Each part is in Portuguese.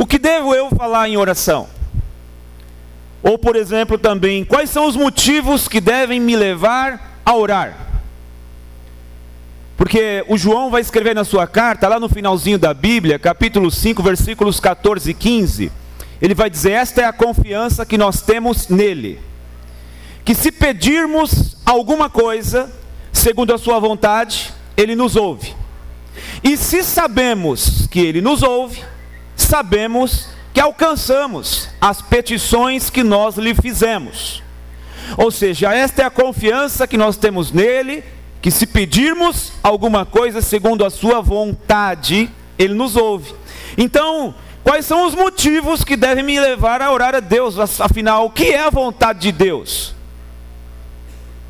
O que devo eu falar em oração? Ou, por exemplo, também, quais são os motivos que devem me levar a orar? Porque o João vai escrever na sua carta, lá no finalzinho da Bíblia, capítulo 5, versículos 14 e 15, ele vai dizer: esta é a confiança que nós temos nele, que se pedirmos alguma coisa, segundo a sua vontade, ele nos ouve. E se sabemos que ele nos ouve, sabemos que alcançamos as petições que nós lhe fizemos. Ou seja, esta é a confiança que nós temos nele, que se pedirmos alguma coisa segundo a sua vontade, ele nos ouve. Então, quais são os motivos que devem me levar a orar a Deus? Afinal, o que é a vontade de Deus?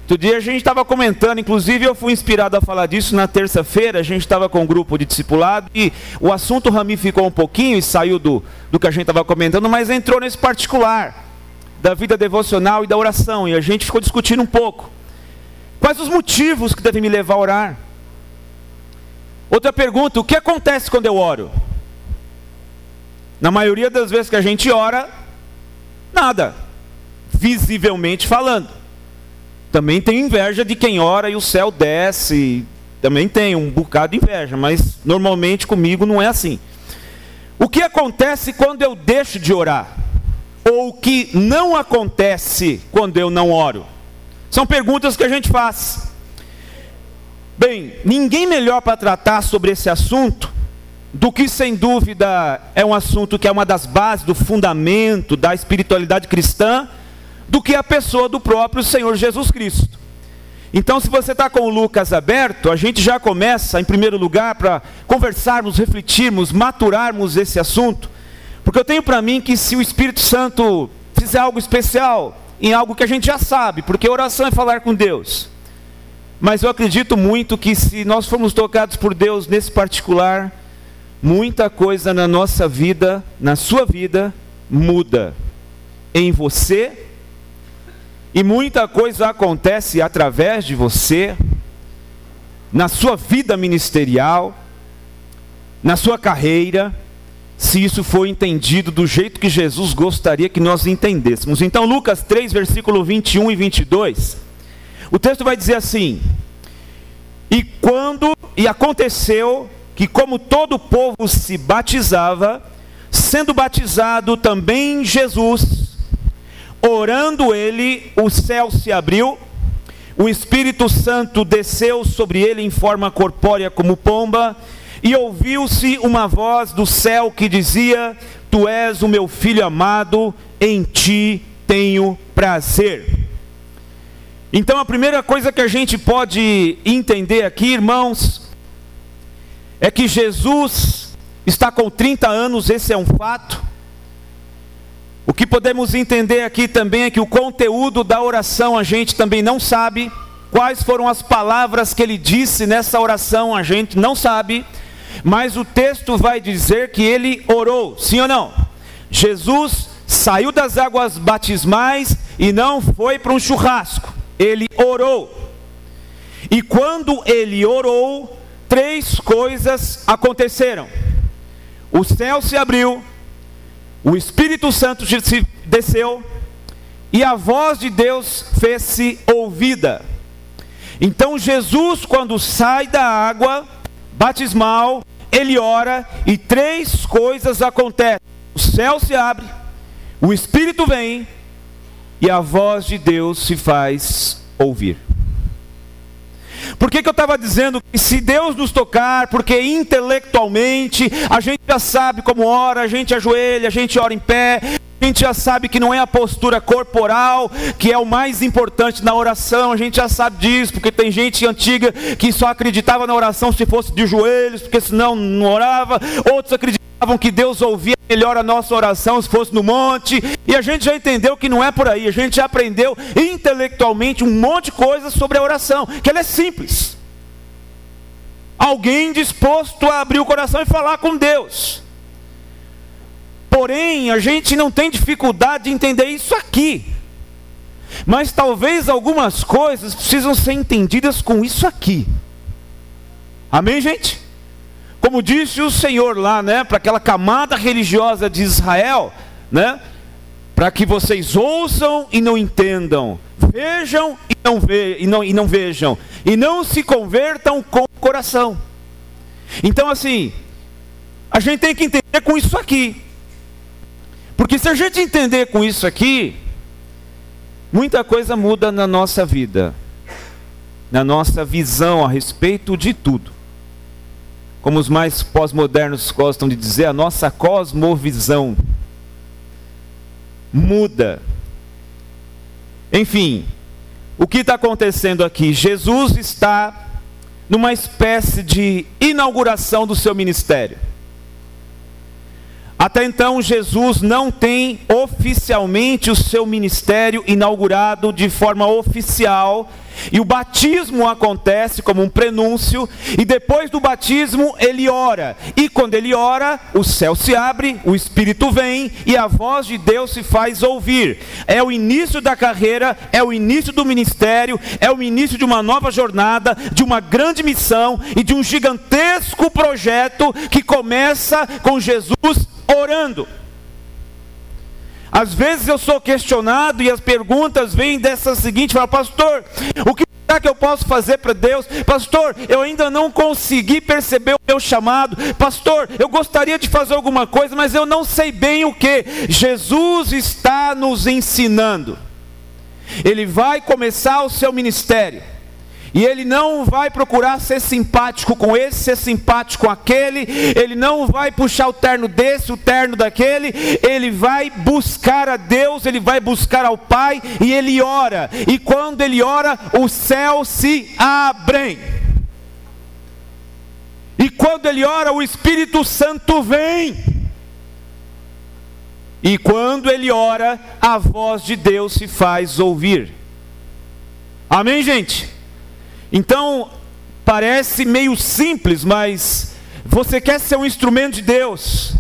Outro dia a gente estava comentando, inclusive eu fui inspirado a falar disso na terça-feira. A gente estava com um grupo de discipulado e o assunto ramificou um pouquinho e saiu do que a gente estava comentando, mas entrou nesse particular da vida devocional e da oração, e a gente ficou discutindo um pouco. Quais os motivos que devem me levar a orar? Outra pergunta: o que acontece quando eu oro? Na maioria das vezes que a gente ora, nada, visivelmente falando. Também tenho inveja de quem ora e o céu desce, também tenho um bocado de inveja, mas normalmente comigo não é assim. O que acontece quando eu deixo de orar? Ou o que não acontece quando eu não oro? São perguntas que a gente faz. Bem, ninguém melhor para tratar sobre esse assunto do que, sem dúvida, é um assunto que é uma das bases do fundamento da espiritualidade cristã, do que a pessoa do próprio Senhor Jesus Cristo. Então, se você está com o Lucas aberto, a gente já começa, em primeiro lugar, para conversarmos, refletirmos, maturarmos esse assunto, porque eu tenho para mim que se o Espírito Santo fizer algo especial, em algo que a gente já sabe, porque oração é falar com Deus, mas eu acredito muito que se nós formos tocados por Deus nesse particular, muita coisa na nossa vida, na sua vida, muda em você, e muita coisa acontece através de você, na sua vida ministerial, na sua carreira, se isso for entendido do jeito que Jesus gostaria que nós entendêssemos. Então, Lucas 3, versículo 21 e 22, o texto vai dizer assim: E aconteceu que, como todo o povo se batizava, sendo batizado também Jesus, orando ele, o céu se abriu, o Espírito Santo desceu sobre ele em forma corpórea como pomba, e ouviu-se uma voz do céu que dizia: Tu és o meu filho amado, em ti tenho prazer. Então a primeira coisa que a gente pode entender aqui, irmãos, é que Jesus está com 30 anos, esse é um fato. O que podemos entender aqui também é que o conteúdo da oração a gente também não sabe. Quais foram as palavras que ele disse nessa oração a gente não sabe. Mas o texto vai dizer que ele orou, sim ou não? Jesus saiu das águas batismais e não foi para um churrasco. Ele orou. E quando ele orou, 3 coisas aconteceram. O céu se abriu, o Espírito Santo desceu e a voz de Deus fez-se ouvida. Então Jesus, quando sai da água batismal, ele ora e 3 coisas acontecem. O céu se abre, o Espírito vem e a voz de Deus se faz ouvir. Por que eu estava dizendo que se Deus nos tocar, porque intelectualmente a gente já sabe como ora, a gente ajoelha, a gente ora em pé, a gente já sabe que não é a postura corporal que é o mais importante na oração, a gente já sabe disso, porque tem gente antiga que só acreditava na oração se fosse de joelhos, porque senão não orava, outros acreditavam que Deus ouvia melhor a nossa oração se fosse no monte, e a gente já entendeu que não é por aí, a gente já aprendeu intelectualmente um monte de coisas sobre a oração, que ela é simples. Alguém disposto a abrir o coração e falar com Deus. Porém, a gente não tem dificuldade de entender isso aqui. Mas talvez algumas coisas precisam ser entendidas com isso aqui. Amém, gente? como disse o Senhor lá, né, para aquela camada religiosa de Israel, né, para que vocês ouçam e não entendam, vejam e não vejam, e não se convertam com o coração. Então assim, a gente tem que entender com isso aqui, porque se a gente entender com isso aqui, muita coisa muda na nossa vida, na nossa visão a respeito de tudo. Como os mais pós-modernos gostam de dizer, a nossa cosmovisão muda. Enfim, o que está acontecendo aqui? Jesus está numa espécie de inauguração do seu ministério. Até então, Jesus não tem oficialmente o seu ministério inaugurado de forma oficial, e o batismo acontece como um prenúncio, e depois do batismo ele ora, e quando ele ora, o céu se abre, o Espírito vem, e a voz de Deus se faz ouvir. É o início da carreira, é o início do ministério, é o início de uma nova jornada, de uma grande missão, e de um gigantesco projeto, que começa com Jesus orando. Às vezes eu sou questionado e as perguntas vêm dessa seguinte forma: pastor, o que será que eu posso fazer para Deus? Pastor, eu ainda não consegui perceber o meu chamado. Pastor, eu gostaria de fazer alguma coisa, mas eu não sei bem o que. Jesus está nos ensinando. Ele vai começar o seu ministério, e ele não vai procurar ser simpático com esse, ser simpático com aquele. Ele não vai puxar o terno desse, o terno daquele. Ele vai buscar a Deus, ele vai buscar ao Pai, e ele ora. E quando ele ora, os céus se abrem. E quando ele ora, o Espírito Santo vem. E quando ele ora, a voz de Deus se faz ouvir. Amém, gente? Então, parece meio simples, mas você quer ser um instrumento de Deus,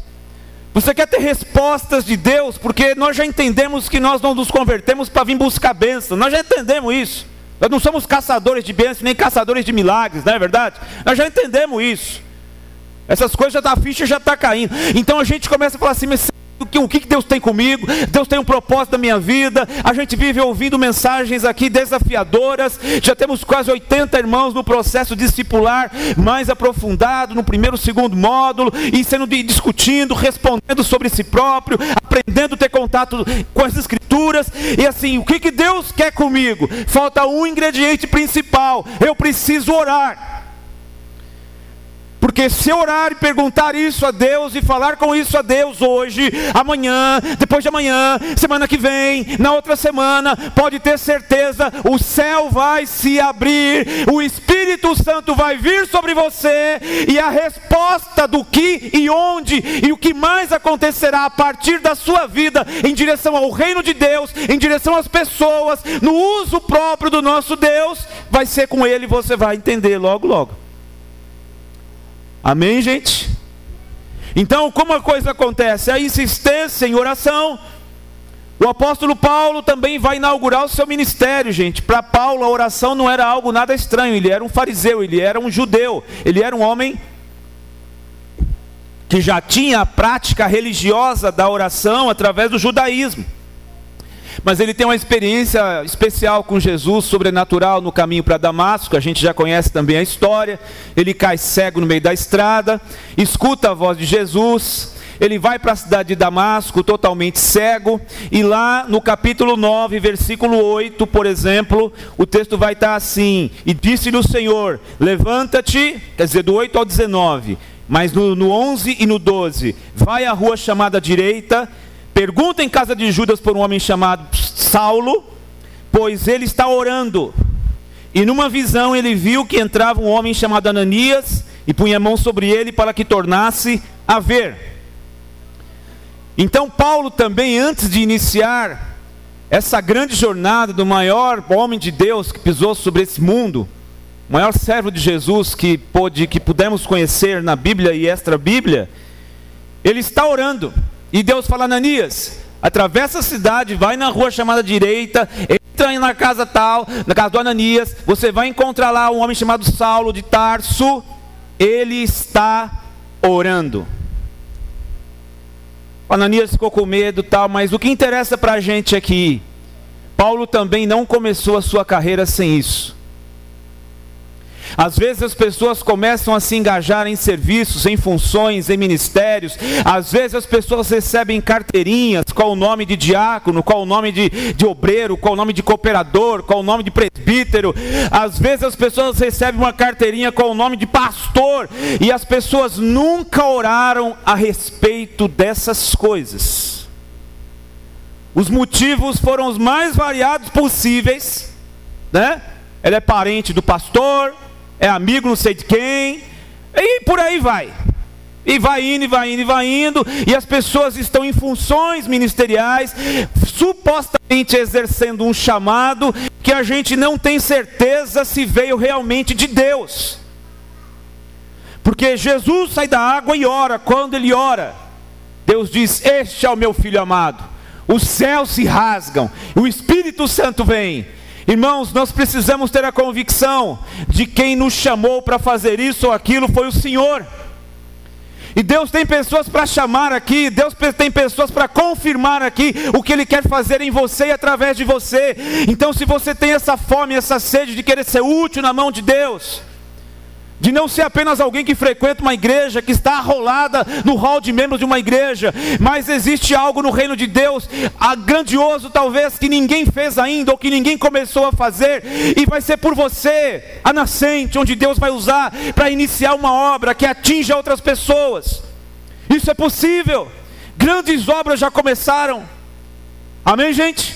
você quer ter respostas de Deus, porque nós já entendemos que nós não nos convertemos para vir buscar bênção, nós já entendemos isso. Nós não somos caçadores de bênçãos, nem caçadores de milagres, não é verdade? Nós já entendemos isso. Essas coisas, a ficha já está caindo. Então a gente começa a falar assim: mas o que Deus tem comigo? Deus tem um propósito na minha vida. A gente vive ouvindo mensagens aqui desafiadoras. Já temos quase 80 irmãos no processo discipular mais aprofundado, no primeiro, segundo módulo, e sendo discutindo, respondendo sobre si próprio, aprendendo a ter contato com as escrituras. E assim, o que Deus quer comigo? Falta um ingrediente principal: eu preciso orar. Porque se orar e perguntar isso a Deus e falar com isso a Deus hoje, amanhã, depois de amanhã, semana que vem, na outra semana, pode ter certeza, o céu vai se abrir, o Espírito Santo vai vir sobre você, e a resposta do que e onde e o que mais acontecerá a partir da sua vida em direção ao reino de Deus, em direção às pessoas, no uso próprio do nosso Deus, vai ser com Ele, e você vai entender logo logo. Amém, gente? Então, como a coisa acontece? A insistência em oração. O apóstolo Paulo também vai inaugurar o seu ministério, gente. Para Paulo, a oração não era algo nada estranho. Ele era um fariseu, ele era um judeu, ele era um homem que já tinha a prática religiosa da oração através do judaísmo. Mas ele tem uma experiência especial com Jesus, sobrenatural, no caminho para Damasco. A gente já conhece também a história. Ele cai cego no meio da estrada, escuta a voz de Jesus. Ele vai para a cidade de Damasco totalmente cego. E lá no capítulo 9, versículo 8, por exemplo, o texto vai estar assim: e disse-lhe o Senhor, levanta-te, quer dizer, do 8 ao 19. Mas no 11 e no 12, vai à rua chamada direita, pergunta em casa de Judas por um homem chamado Saulo, pois ele está orando. E numa visão ele viu que entrava um homem chamado Ananias, e punha a mão sobre ele para que tornasse a ver. Então Paulo também, antes de iniciar essa grande jornada do maior homem de Deus que pisou sobre esse mundo, o maior servo de Jesus que pudemos conhecer na Bíblia e extra-Bíblia, ele está orando. E Deus fala: Ananias, atravessa a cidade, vai na rua chamada direita, entra na casa tal, na casa do Ananias, você vai encontrar lá um homem chamado Saulo de Tarso, ele está orando. Ananias ficou com medo e tal, mas o que interessa para a gente é que Paulo também não começou a sua carreira sem isso. Às vezes as pessoas começam a se engajar em serviços, em funções, em ministérios. Às vezes as pessoas recebem carteirinhas com o nome de diácono, com o nome de obreiro, com o nome de cooperador, com o nome de presbítero. Às vezes as pessoas recebem uma carteirinha com o nome de pastor. E as pessoas nunca oraram a respeito dessas coisas. Os motivos foram os mais variados possíveis, né? Ele é parente do pastor, é amigo não sei de quem, e por aí vai. E vai indo, e vai indo, e vai indo, e as pessoas estão em funções ministeriais, supostamente exercendo um chamado, que a gente não tem certeza se veio realmente de Deus. Porque Jesus sai da água e ora. Quando ele ora, Deus diz: este é o meu filho amado. Os céus se rasgam, o Espírito Santo vem. Irmãos, nós precisamos ter a convicção de quem nos chamou para fazer isso ou aquilo foi o Senhor. E Deus tem pessoas para chamar aqui, Deus tem pessoas para confirmar aqui o que Ele quer fazer em você e através de você. Então, se você tem essa fome, essa sede de querer ser útil na mão de Deus, de não ser apenas alguém que frequenta uma igreja, que está arrolada no hall de membros de uma igreja, mas existe algo no reino de Deus, grandioso talvez, que ninguém fez ainda, ou que ninguém começou a fazer, e vai ser por você, a nascente, onde Deus vai usar para iniciar uma obra que atinja outras pessoas. Isso é possível, grandes obras já começaram, amém, gente?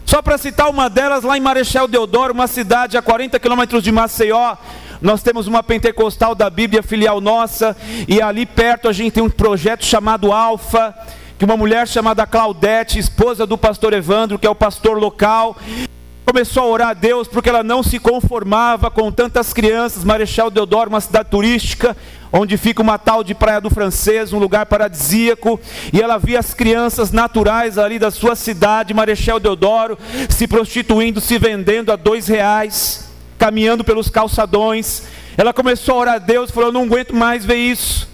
Só para citar uma delas, lá em Marechal Deodoro, uma cidade a 40 quilômetros de Maceió, nós temos uma pentecostal da Bíblia, filial nossa, e ali perto a gente tem um projeto chamado Alfa, que uma mulher chamada Claudete, esposa do pastor Evandro, que é o pastor local, começou a orar a Deus, porque ela não se conformava com tantas crianças. Marechal Deodoro, uma cidade turística, onde fica uma tal de Praia do Francês, um lugar paradisíaco, e ela via as crianças naturais ali da sua cidade, Marechal Deodoro, se prostituindo, se vendendo a R$2, caminhando pelos calçadões. Ela começou a orar a Deus, falou: eu não aguento mais ver isso.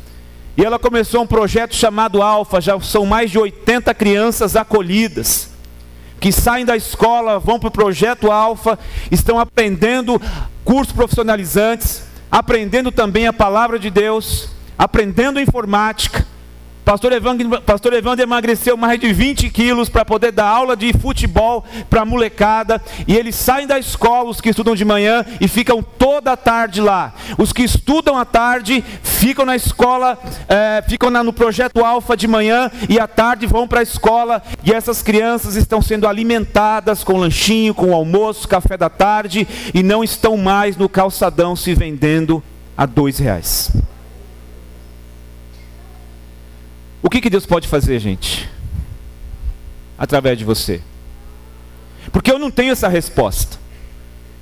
E ela começou um projeto chamado Alfa. Já são mais de 80 crianças acolhidas, que saem da escola, vão para o projeto Alfa, estão aprendendo cursos profissionalizantes, aprendendo também a palavra de Deus, aprendendo informática. Pastor Evandro emagreceu mais de 20 quilos para poder dar aula de futebol para a molecada. E eles saem da escola, os que estudam de manhã, e ficam toda a tarde lá. Os que estudam à tarde ficam na escola, ficam no projeto Alfa de manhã, e à tarde vão para a escola. E essas crianças estão sendo alimentadas com lanchinho, com almoço, café da tarde, e não estão mais no calçadão se vendendo a R$2. O que Deus pode fazer, gente? Através de você. Porque eu não tenho essa resposta.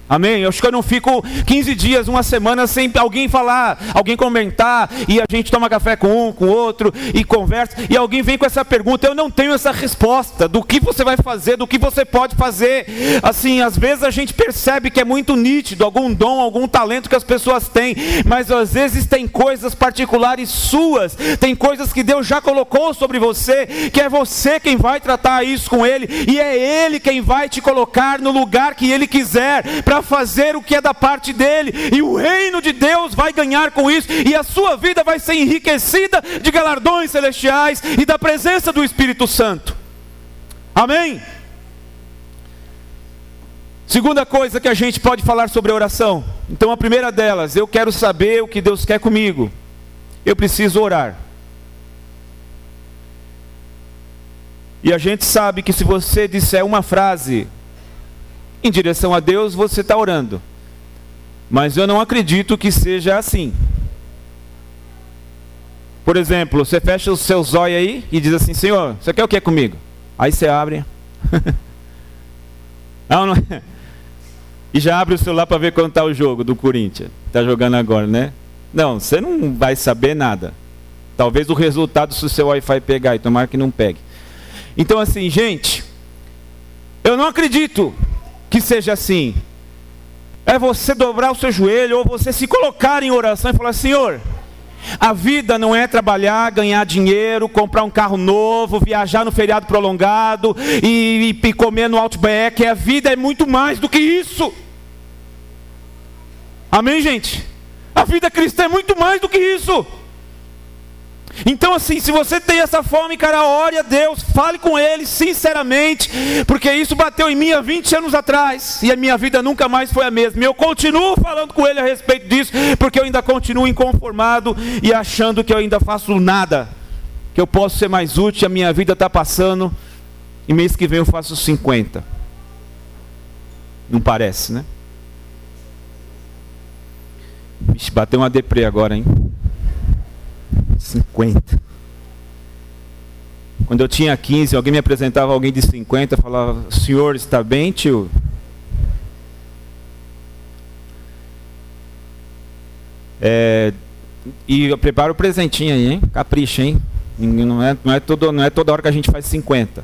Amém? Eu acho que eu não fico 15 dias, uma semana sem alguém falar, alguém comentar, e a gente toma café com um, com o outro, e conversa, e alguém vem com essa pergunta. Eu não tenho essa resposta do que você vai fazer, do que você pode fazer. Assim, às vezes a gente percebe que é muito nítido, algum dom, algum talento que as pessoas têm, mas às vezes tem coisas particulares suas, tem coisas que Deus já colocou sobre você, que é você quem vai tratar isso com Ele, e é Ele quem vai te colocar no lugar que Ele quiser, para fazer o que é da parte dele, e o reino de Deus vai ganhar com isso, e a sua vida vai ser enriquecida de galardões celestiais e da presença do Espírito Santo. Amém? Segunda coisa que a gente pode falar sobre a oração. Então, a primeira delas: eu quero saber o que Deus quer comigo, eu preciso orar. E a gente sabe que se você disser uma frase em direção a Deus, você está orando. Mas eu não acredito que seja assim. Por exemplo, você fecha os seus olhos aí e diz assim: Senhor, você quer o que comigo? Aí você abre. Não, não é? E já abre o celular para ver quando está o jogo do Corinthians. Está jogando agora, né? Não, você não vai saber nada. Talvez o resultado, se o seu Wi-Fi pegar, e tomara que não pegue. Então assim, gente, eu não acredito que seja assim. É você dobrar o seu joelho, ou você se colocar em oração e falar: Senhor, A vida não é trabalhar, ganhar dinheiro, comprar um carro novo, viajar no feriado prolongado e comer no Outback. A vida é muito mais do que isso. Amém, gente? A vida cristã é muito mais do que isso. Então assim, se você tem essa fome, cara, ore a Deus, fale com Ele sinceramente, porque isso bateu em mim há 20 anos atrás, e a minha vida nunca mais foi a mesma. E eu continuo falando com Ele a respeito disso, porque eu ainda continuo inconformado e achando que eu ainda faço nada, que eu posso ser mais útil, a minha vida está passando, e mês que vem eu faço 50. Não parece, né? Vixe, bateu uma deprê agora, hein? 50. Quando eu tinha 15, alguém me apresentava alguém de 50, falava: senhor, está bem, tio? E eu preparo o presentinho aí, hein? Capricha, hein? Não é toda hora que a gente faz 50.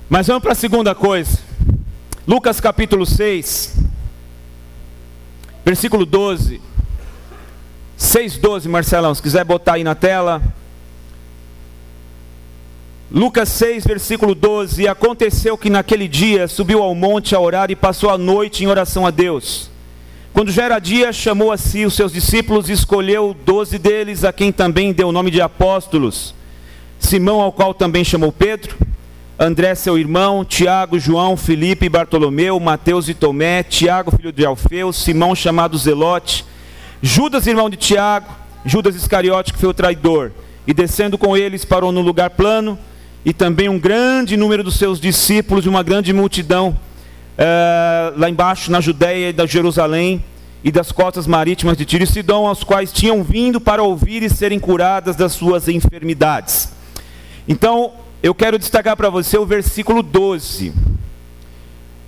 Mas vamos para a segunda coisa. Lucas capítulo 6, versículo 12. 6,12, Marcelão, se quiser botar aí na tela. Lucas 6, versículo 12. E aconteceu que naquele dia subiu ao monte a orar e passou a noite em oração a Deus. Quando já era dia, chamou a si os seus discípulos e escolheu 12 deles, a quem também deu o nome de apóstolos: Simão, ao qual também chamou Pedro, André seu irmão, Tiago, João, Filipe, Bartolomeu, Mateus e Tomé, Tiago filho de Alfeu, Simão chamado Zelote, Judas irmão de Tiago, Judas Iscariote, que foi o traidor. E descendo com eles parou no lugar plano, e também um grande número dos seus discípulos e uma grande multidão lá embaixo na Judéia e da Jerusalém e das costas marítimas de Tiro e Sidom, aos quais tinham vindo para ouvir e serem curadas das suas enfermidades. Então eu quero destacar para você o versículo 12.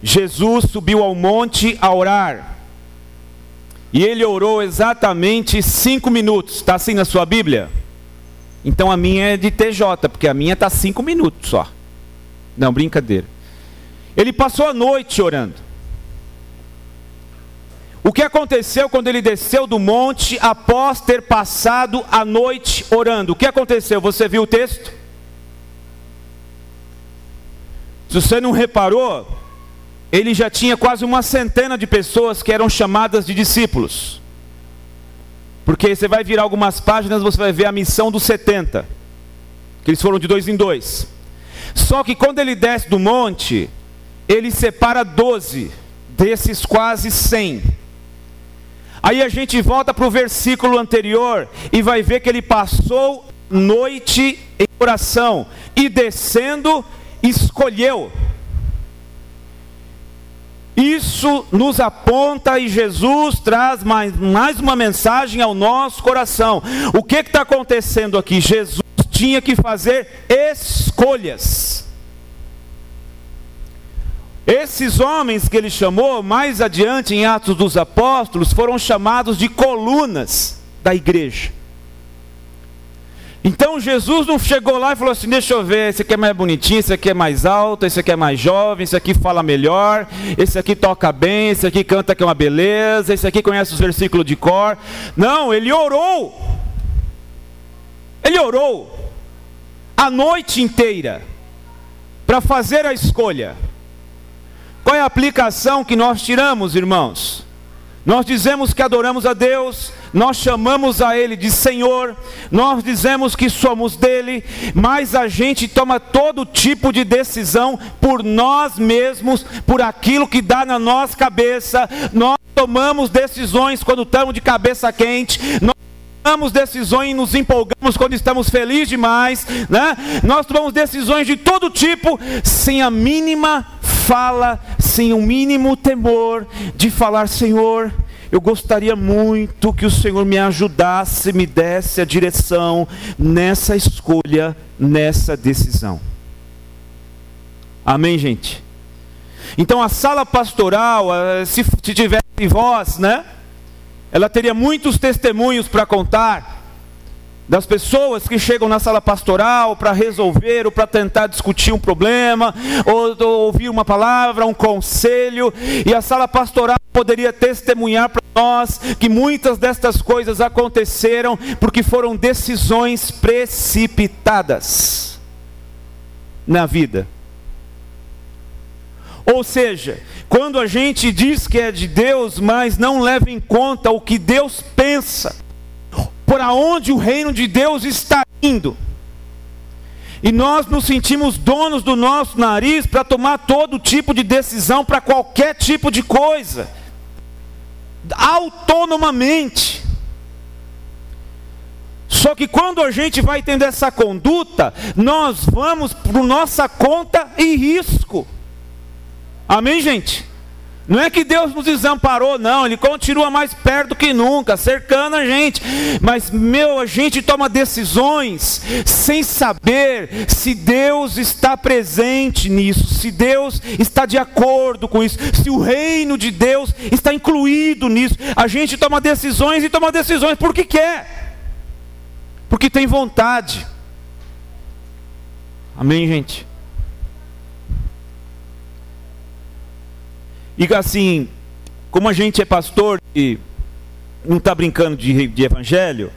Jesus subiu ao monte a orar. E ele orou exatamente 5 minutos. Está assim na sua Bíblia? Então a minha é de TJ, porque a minha está 5 minutos só. Não, brincadeira. Ele passou a noite orando. O que aconteceu quando ele desceu do monte após ter passado a noite orando? O que aconteceu? Você viu o texto? Se você não reparou, ele já tinha quase 100 de pessoas que eram chamadas de discípulos. Porque você vai virar algumas páginas, você vai ver a missão dos 70, que eles foram de 2 em 2. Só que quando ele desce do monte, ele separa 12 desses quase 100. Aí a gente volta para o versículo anterior e vai ver que ele passou noite em oração e descendo escolheu. Isso nos aponta e Jesus traz mais uma mensagem ao nosso coração. O que está acontecendo aqui? Jesus tinha que fazer escolhas. Esses homens que ele chamou, mais adiante em Atos dos Apóstolos, foram chamados de colunas da igreja. Então Jesus não chegou lá e falou assim: deixa eu ver, esse aqui é mais bonitinho, esse aqui é mais alto, esse aqui é mais jovem, esse aqui fala melhor, esse aqui toca bem, esse aqui canta que é uma beleza, esse aqui conhece os versículos de cor. Não, ele orou. Ele orou a noite inteira para fazer a escolha. Qual é a aplicação que nós tiramos, irmãos? Nós dizemos que adoramos a Deus, nós chamamos a Ele de Senhor, nós dizemos que somos dele, mas a gente toma todo tipo de decisão por nós mesmos, por aquilo que dá na nossa cabeça. Nós tomamos decisões quando estamos de cabeça quente, nós tomamos decisões e nos empolgamos quando estamos felizes demais, né? Nós tomamos decisões de todo tipo, sem a mínima fala, sem o mínimo temor de falar: Senhor, eu gostaria muito que o Senhor me ajudasse, me desse a direção nessa escolha, nessa decisão. Amém, gente? Então a sala pastoral, se tivesse voz, né? Ela teria muitos testemunhos para contar das pessoas que chegam na sala pastoral para resolver ou para tentar discutir um problema, ou ouvir uma palavra, um conselho, e a sala pastoral poderia testemunhar para nós que muitas destas coisas aconteceram porque foram decisões precipitadas na vida. Ou seja, quando a gente diz que é de Deus, mas não leva em conta o que Deus pensa, por aonde o reino de Deus está indo, e nós nos sentimos donos do nosso nariz para tomar todo tipo de decisão para qualquer tipo de coisa, autonomamente. Só que quando a gente vai tendo essa conduta, nós vamos por nossa conta e risco. Amém, gente? Não é que Deus nos desamparou, não. Ele continua mais perto que nunca, cercando a gente. Mas, a gente toma decisões sem saber se Deus está presente nisso, se Deus está de acordo com isso, se o reino de Deus está incluído nisso. A gente toma decisões e toma decisões porque quer, porque tem vontade. Amém, gente? E assim, como a gente é pastor e não está brincando de evangelho,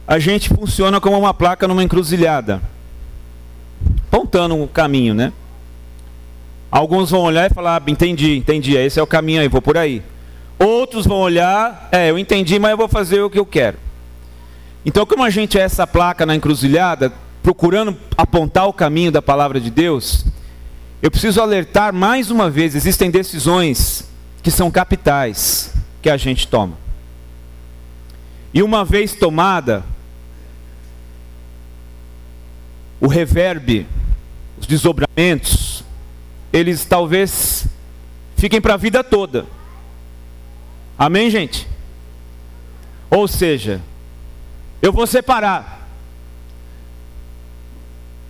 a gente funciona como uma placa numa encruzilhada, apontando um caminho, né? Alguns vão olhar e falar, entendi, esse é o caminho aí, vou por aí. Outros vão olhar, eu entendi, mas eu vou fazer o que eu quero. Então, como a gente é essa placa na encruzilhada, procurando apontar o caminho da palavra de Deus, eu preciso alertar mais uma vez, existem decisões que são capitais que a gente toma. E uma vez tomada, o reverb, os desdobramentos, eles talvez fiquem para a vida toda. Amém, gente? Ou seja, eu vou separar.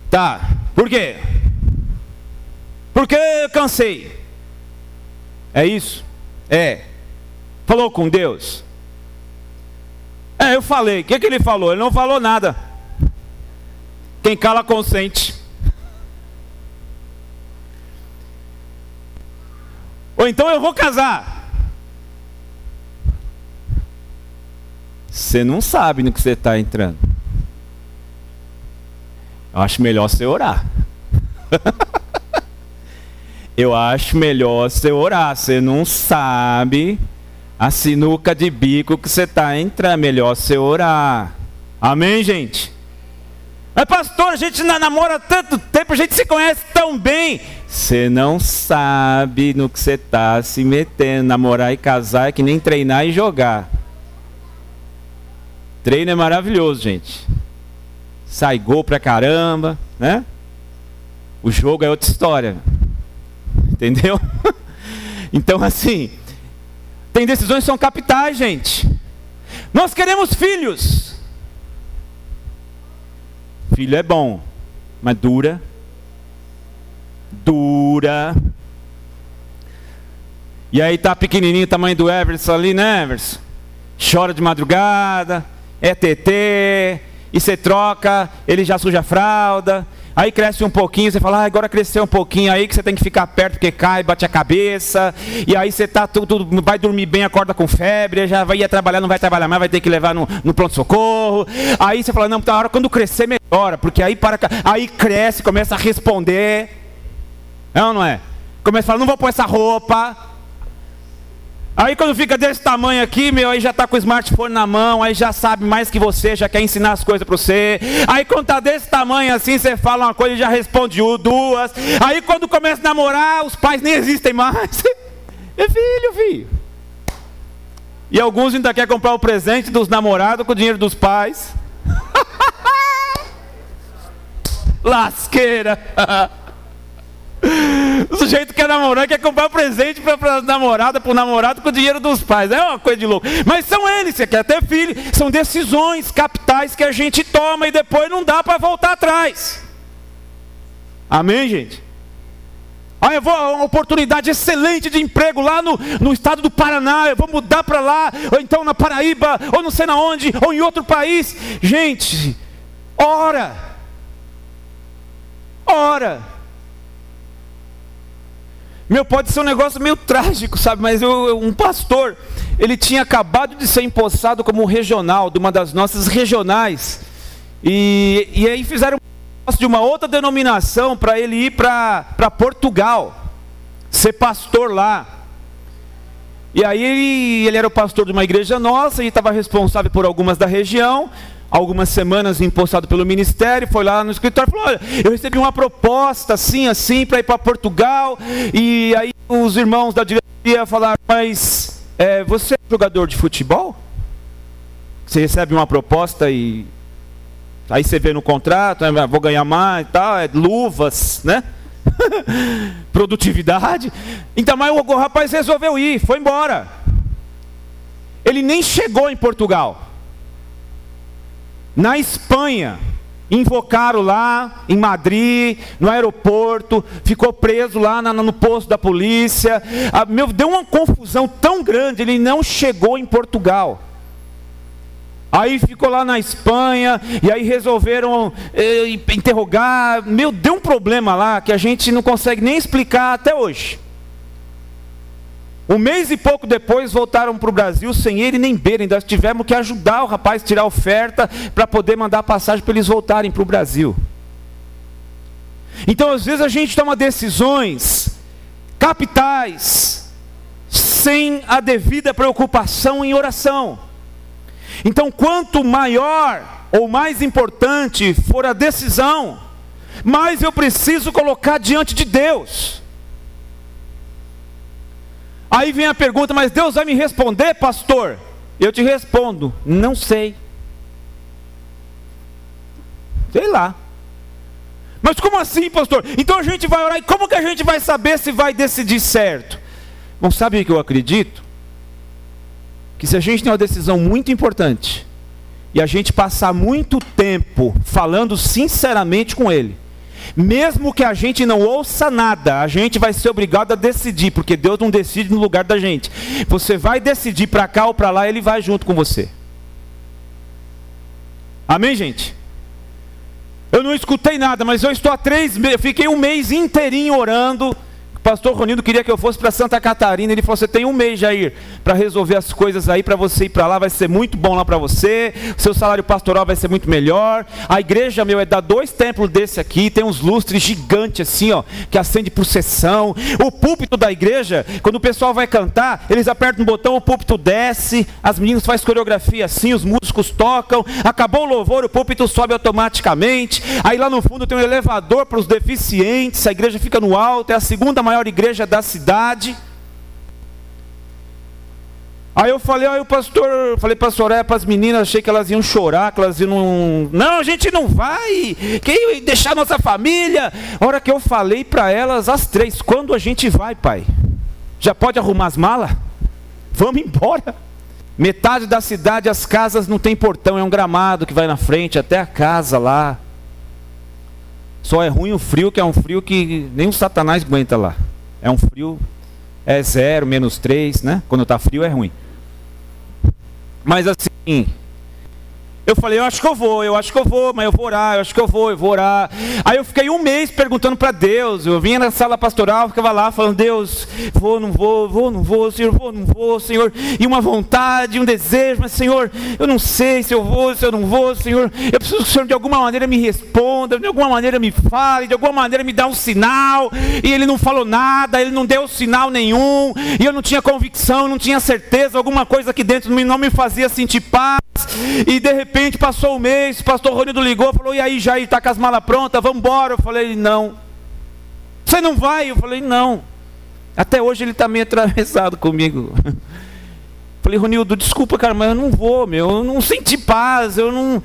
Tá, por quê? Porque eu cansei. É isso? Falou com Deus? Eu falei. O que ele falou? Ele não falou nada. Quem cala consente. Ou então eu vou casar. Você não sabe no que você está entrando. Eu acho melhor você orar. Eu acho melhor você orar. Você não sabe a sinuca de bico que você está entrando. Melhor você orar. Amém, gente? Mas pastor, a gente namora há tanto tempo, a gente se conhece tão bem. Você não sabe no que você está se metendo. Namorar e casar é que nem treinar e jogar. Treino é maravilhoso, gente. Sai gol pra caramba, né? O jogo é outra história. Entendeu? Então, assim, tem decisões que são capitais, gente. Nós queremos filhos. Filho é bom, mas dura. E aí tá pequenininho, tamanho do Everson ali, né, Everson? Chora de madrugada, é TT, e você troca, ele já suja a fralda. Aí cresce um pouquinho, você fala, agora cresceu um pouquinho, aí que você tem que ficar perto porque cai, bate a cabeça. E aí você tá tudo, vai dormir bem, acorda com febre, já vai ir trabalhar, não vai trabalhar mais, vai ter que levar no pronto-socorro. Aí você fala, não, tá, a hora quando crescer melhora, porque aí cresce, começa a responder. É ou não é? Começa a falar, não vou pôr essa roupa. Aí quando fica desse tamanho aqui, aí já está com o smartphone na mão, aí já sabe mais que você, já quer ensinar as coisas para você. Aí quando está desse tamanho assim, você fala uma coisa e já responde duas. Aí quando começa a namorar, os pais nem existem mais. É filho. E alguns ainda querem comprar o presente dos namorados com o dinheiro dos pais. Lasqueira. O sujeito quer namorar, quer comprar presente para a namorada, para o namorado com o dinheiro dos pais. É uma coisa de louco. Mas são eles, você quer ter filho. São decisões capitais que a gente toma e depois não dá para voltar atrás. Amém, gente? Eu vou uma oportunidade excelente de emprego lá no estado do Paraná. Eu vou mudar para lá, ou então na Paraíba, ou não sei na onde, ou em outro país. Gente, ora. Meu, pode ser um negócio meio trágico, sabe? Mas um pastor, ele tinha acabado de ser empossado como regional, de uma das nossas regionais. E aí fizeram de uma outra denominação para ele ir para Portugal, ser pastor lá. E aí ele era o pastor de uma igreja nossa e estava responsável por algumas da região. Algumas semanas empossado pelo ministério, foi lá no escritório e falou: olha, eu recebi uma proposta assim, para ir para Portugal. E aí os irmãos da diretoria falaram: mas você é jogador de futebol? Você recebe uma proposta e aí você vê no contrato, vou ganhar mais e tal, luvas, né? Produtividade. Então, mas o rapaz resolveu ir, foi embora. Ele nem chegou em Portugal. Na Espanha, invocaram lá em Madrid, no aeroporto, ficou preso lá no posto da polícia. Deu uma confusão tão grande, ele não chegou em Portugal. Aí ficou lá na Espanha, e aí resolveram interrogar. Deu um problema lá que a gente não consegue nem explicar até hoje. Um mês e pouco depois voltaram para o Brasil sem ele nem beira. Ainda tivemos que ajudar o rapaz a tirar a oferta para poder mandar a passagem para eles voltarem para o Brasil. Então às vezes a gente toma decisões capitais sem a devida preocupação em oração. Então quanto maior ou mais importante for a decisão, mais eu preciso colocar diante de Deus. Aí vem a pergunta: mas Deus vai me responder, pastor? Eu te respondo: não sei. Sei lá. Mas como assim, pastor? Então a gente vai orar, e como que a gente vai saber se vai decidir certo? Bom, sabe o que eu acredito? Que se a gente tem uma decisão muito importante, e a gente passar muito tempo falando sinceramente com Ele, mesmo que a gente não ouça nada, a gente vai ser obrigado a decidir, porque Deus não decide no lugar da gente. Você vai decidir para cá ou para lá, Ele vai junto com você. Amém, gente? Eu não escutei nada, mas eu estou há 3 meses, eu fiquei um mês inteirinho orando. O pastor Ronildo queria que eu fosse para Santa Catarina. Ele falou: você tem um mês, Jair, para resolver as coisas aí, para você ir para lá, vai ser muito bom lá para você, o seu salário pastoral vai ser muito melhor. A igreja, é dar 2 templos desse aqui, tem uns lustres gigantes assim, ó, que acende por sessão. O púlpito da igreja, quando o pessoal vai cantar, eles apertam um botão, o púlpito desce, as meninas fazem coreografia assim, os músicos tocam, acabou o louvor, o púlpito sobe automaticamente. Aí lá no fundo tem um elevador para os deficientes, a igreja fica no alto, é a segunda maior igreja da cidade. Aí eu falei: falei para Soraya, para as meninas, achei que elas iam chorar, que elas iam, não, a gente não vai, quem deixar nossa família. A hora que eu falei para elas, as 3, quando a gente vai, pai? Já pode arrumar as malas? Vamos embora. Metade da cidade, as casas não tem portão, é um gramado que vai na frente até a casa lá. Só é ruim o frio, que é um frio que nem o Satanás aguenta lá. É um frio, é 0, -3, né? Quando está frio é ruim. Mas assim, eu falei: eu acho que eu vou, mas eu vou orar, eu vou orar. Aí eu fiquei um mês perguntando para Deus. Eu vinha na sala pastoral, ficava lá falando: Deus, vou, não vou, Senhor. E uma vontade, um desejo, mas Senhor, eu não sei se eu vou, se eu não vou, Senhor. Eu preciso que o Senhor de alguma maneira me responda, de alguma maneira me fale, de alguma maneira me dá um sinal. E Ele não falou nada, Ele não deu sinal nenhum. E eu não tinha convicção, não tinha certeza, alguma coisa aqui dentro de mim não me fazia sentir paz. E de repente passou um mês, o pastor Ronildo ligou, falou: e aí, Jair, está com as malas prontas, vamos embora? Eu falei: não. Você não vai? Eu falei: não. Até hoje ele está meio atravessado comigo. Falei: Ronildo, desculpa, cara, mas eu não vou, eu não senti paz, eu não...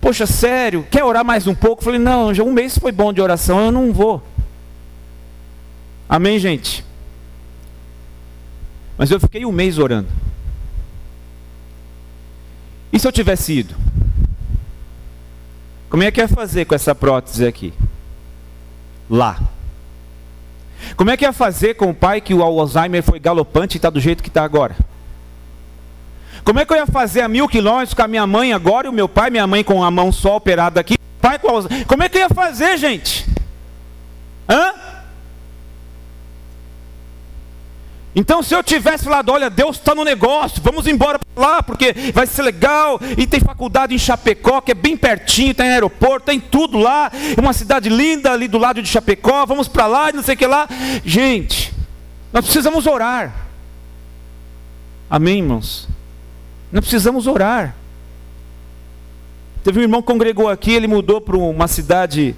Poxa, sério, quer orar mais um pouco? Eu falei: não, já um mês foi bom de oração, eu não vou. Amém, gente? Mas eu fiquei um mês orando. E se eu tivesse ido? Como é que ia fazer com essa prótese aqui? Lá. Como é que ia fazer com o pai que o Alzheimer foi galopante e está do jeito que está agora? Como é que eu ia fazer a 1000 quilômetros com a minha mãe agora e o meu pai, minha mãe com a mão só operada aqui? Pai com Alzheimer. Como é que eu ia fazer, gente? Hã? Então se eu tivesse falado, olha, Deus está no negócio, vamos embora para lá, porque vai ser legal, e tem faculdade em Chapecó, que é bem pertinho, tem aeroporto, tem tudo lá, é uma cidade linda ali do lado de Chapecó, vamos para lá, não sei o que lá. Gente, nós precisamos orar. Amém, irmãos? Nós precisamos orar. Teve um irmão que congregou aqui, ele mudou para uma cidade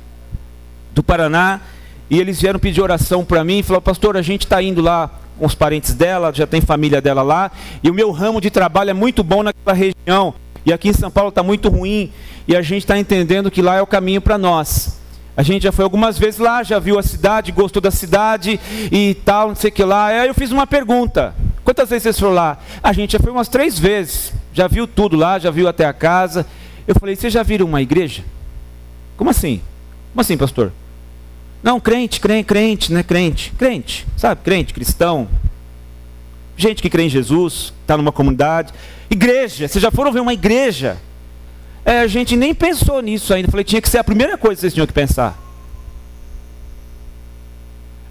do Paraná, e eles vieram pedir oração para mim, e falaram, pastor, a gente está indo lá com os parentes dela, já tem família dela lá, e o meu ramo de trabalho é muito bom naquela região, e aqui em São Paulo está muito ruim, e a gente está entendendo que lá é o caminho para nós. A gente já foi algumas vezes lá, já viu a cidade, gostou da cidade e tal, não sei o que lá. Aí eu fiz uma pergunta, quantas vezes vocês foram lá? A gente já foi umas 3 vezes, já viu tudo lá, já viu até a casa. Eu falei, vocês já viram uma igreja? Como assim? Como assim, pastor? Não, crente, né? Crente, sabe? Crente, cristão. Gente que crê em Jesus, está numa comunidade. Igreja, vocês já foram ver uma igreja? A gente nem pensou nisso ainda. Falei, tinha que ser a primeira coisa que vocês tinham que pensar.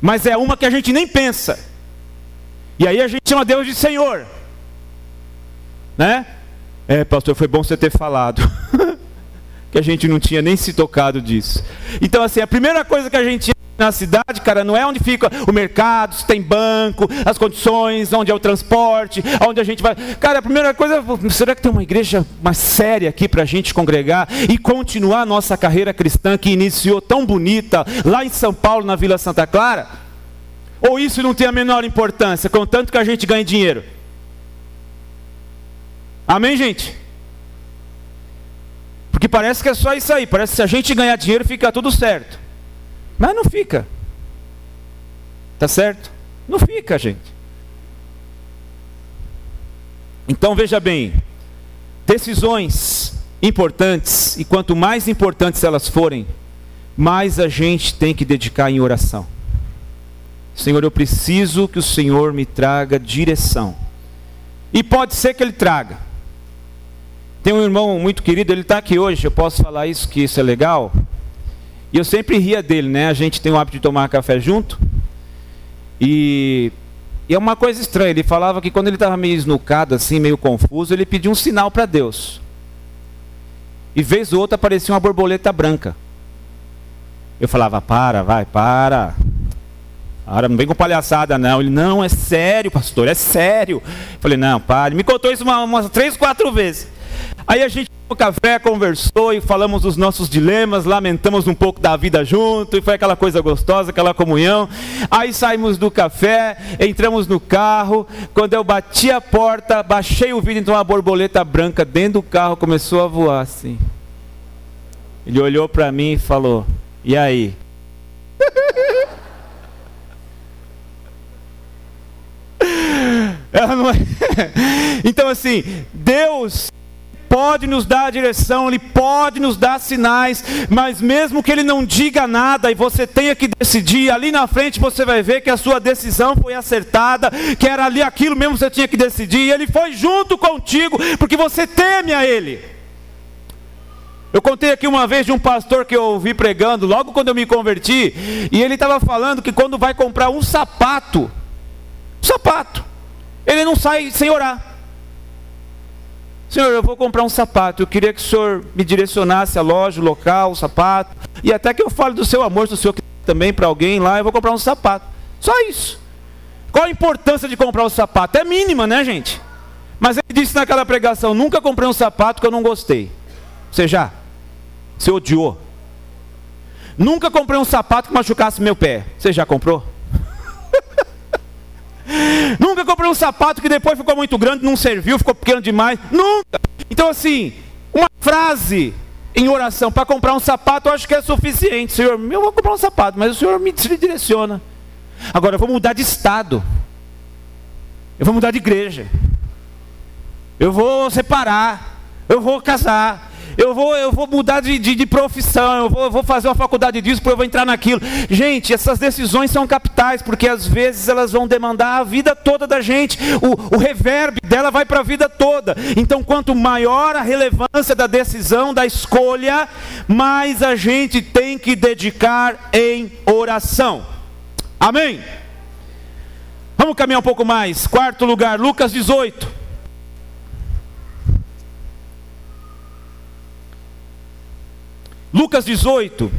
Mas é uma que a gente nem pensa. E aí a gente chama Deus de Senhor. Né? Pastor, foi bom você ter falado. Que a gente não tinha nem se tocado disso. Então assim, a primeira coisa que a gente na cidade, cara, não é onde fica o mercado, se tem banco, as condições, onde é o transporte, onde a gente vai. Cara, a primeira coisa, será que tem uma igreja mais séria aqui para a gente congregar e continuar a nossa carreira cristã que iniciou tão bonita lá em São Paulo, na Vila Santa Clara? Ou isso não tem a menor importância, contanto que a gente ganhe dinheiro? Amém, gente? Porque parece que é só isso aí, parece que se a gente ganhar dinheiro fica tudo certo. Mas não fica. Tá certo? Não fica, gente. Então veja bem, decisões importantes, e quanto mais importantes elas forem, mais a gente tem que dedicar em oração. Senhor, eu preciso que o Senhor me traga direção. E pode ser que Ele traga. Tem um irmão muito querido, ele está aqui hoje, eu posso falar isso, que isso é legal. E eu sempre ria dele, né? A gente tem o hábito de tomar café junto. E é uma coisa estranha, ele falava que quando ele estava meio esnucado, assim, meio confuso, ele pedia um sinal para Deus. E vez ou outra aparecia uma borboleta branca. Eu falava, para. Não vem com palhaçada não. Ele, não, é sério, pastor, é sério. Eu falei, não, para. Ele me contou isso umas 3, 4 vezes. Aí a gente no café conversou e falamos dos nossos dilemas, lamentamos um pouco da vida junto, e foi aquela coisa gostosa, aquela comunhão. Aí saímos do café, entramos no carro, quando eu bati a porta, baixei o vidro, então uma borboleta branca dentro do carro começou a voar assim. Ele olhou para mim e falou, e aí? Ela não é... Então assim, Deus pode nos dar a direção, Ele pode nos dar sinais, mas mesmo que Ele não diga nada e você tenha que decidir, ali na frente você vai ver que a sua decisão foi acertada, que era ali aquilo mesmo que você tinha que decidir, e Ele foi junto contigo, porque você teme a Ele. Eu contei aqui uma vez de um pastor que eu ouvi pregando, logo quando eu me converti, e ele estava falando que quando vai comprar um sapato, ele não sai sem orar. Senhor, eu vou comprar um sapato, eu queria que o Senhor me direcionasse a loja, o local, o sapato, e até que eu fale do seu amor, se o Senhor quiser também para alguém lá, eu vou comprar um sapato. Só isso. Qual a importância de comprar o sapato? É mínima, né, gente? Mas ele disse naquela pregação, nunca comprei um sapato que eu não gostei. Você odiou. Nunca comprei um sapato que machucasse meu pé. Você já comprou? Nunca comprei um sapato que depois ficou muito grande, não serviu, ficou pequeno demais. Nunca. Então assim, uma frase em oração para comprar um sapato, eu acho que é suficiente. Senhor, eu vou comprar um sapato, mas o Senhor me direciona. Agora eu vou mudar de estado. Eu vou mudar de igreja. Eu vou separar. Eu vou casar. Eu vou mudar de profissão, eu vou fazer uma faculdade disso, depois eu vou entrar naquilo. Gente, essas decisões são capitais, porque às vezes elas vão demandar a vida toda da gente. O reverb dela vai para a vida toda. Então, quanto maior a relevância da decisão, da escolha, mais a gente tem que dedicar em oração. Amém? Vamos caminhar um pouco mais. Quarto lugar, Lucas 18. Lucas 18.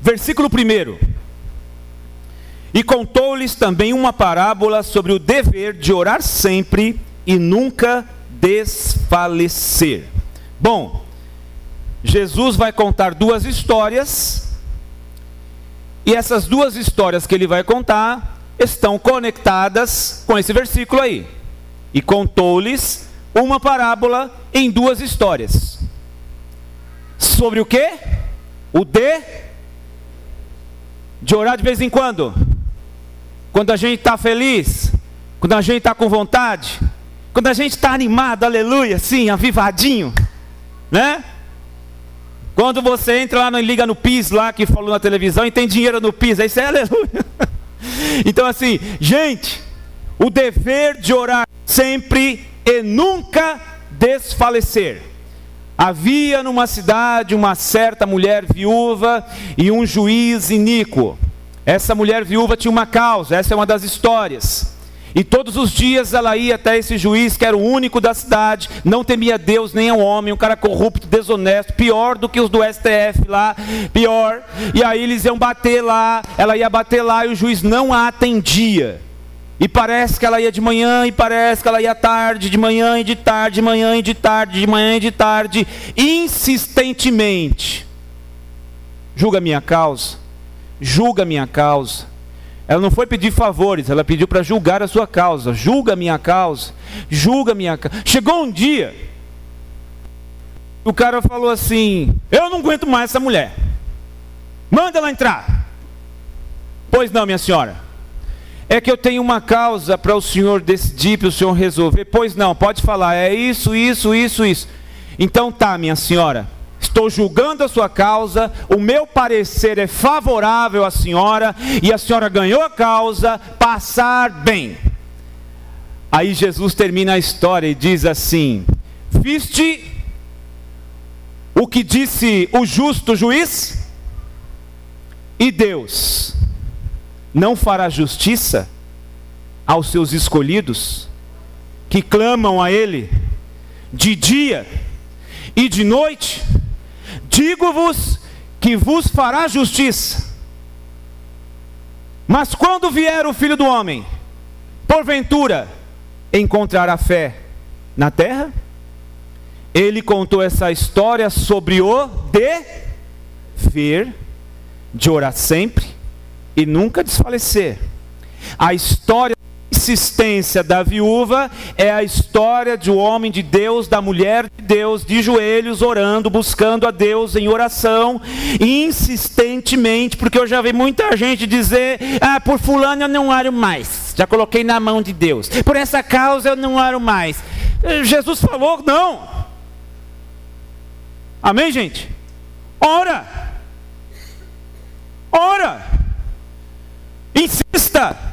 Versículo 1. E contou-lhes também uma parábola sobre o dever de orar sempre e nunca desfalecer. Bom, Jesus vai contar duas histórias, e essas duas histórias que ele vai contar estão conectadas com esse versículo aí. E contou-lhes uma parábola em duas histórias. Sobre o quê? O de orar de vez em quando. Quando a gente está feliz, quando a gente está com vontade, quando a gente está animado, aleluia, assim, avivadinho, né? Quando você entra lá, liga no PIS lá, que falou na televisão, e tem dinheiro no PIS, aí você é aleluia. Então assim, gente, o dever de orar sempre e nunca desfalecer. Havia numa cidade uma certa mulher viúva e um juiz iníquo. Essa mulher viúva tinha uma causa, essa é uma das histórias. E todos os dias ela ia até esse juiz, que era o único da cidade, não temia Deus nem ao homem, um cara corrupto, desonesto, pior do que os do STF lá, pior. E aí eles iam bater lá, ela ia bater lá e o juiz não a atendia. E parece que ela ia de manhã, e parece que ela ia tarde, de manhã e de tarde, de manhã e de tarde, de manhã e de tarde, insistentemente. Julga a minha causa, julga a minha causa. Ela não foi pedir favores, ela pediu para julgar a sua causa. Julga a minha causa, julga a minha causa. Chegou um dia, o cara falou assim: eu não aguento mais essa mulher, manda ela entrar. Pois não, minha senhora, é que eu tenho uma causa para o senhor decidir, para o senhor resolver. Pois não, pode falar, é isso. Então tá, minha senhora, estou julgando a sua causa, o meu parecer é favorável à senhora, e a senhora ganhou a causa, passar bem. Aí Jesus termina a história e diz assim: viste o que disse o justo juiz? E Deus não fará justiça aos seus escolhidos, que clamam a Ele de dia e de noite? Digo-vos que vos fará justiça. Mas quando vier o Filho do Homem, porventura encontrará fé na terra? Ele contou essa história sobre o dever de orar sempre e nunca desfalecer. A história da insistência da viúva é a história de um homem de Deus, da mulher de Deus, de joelhos, orando, buscando a Deus em oração, insistentemente, porque eu já vi muita gente dizer: por fulano eu não oro mais, já coloquei na mão de Deus, por essa causa eu não oro mais. Jesus falou: não. Amém, gente? Ora, insista.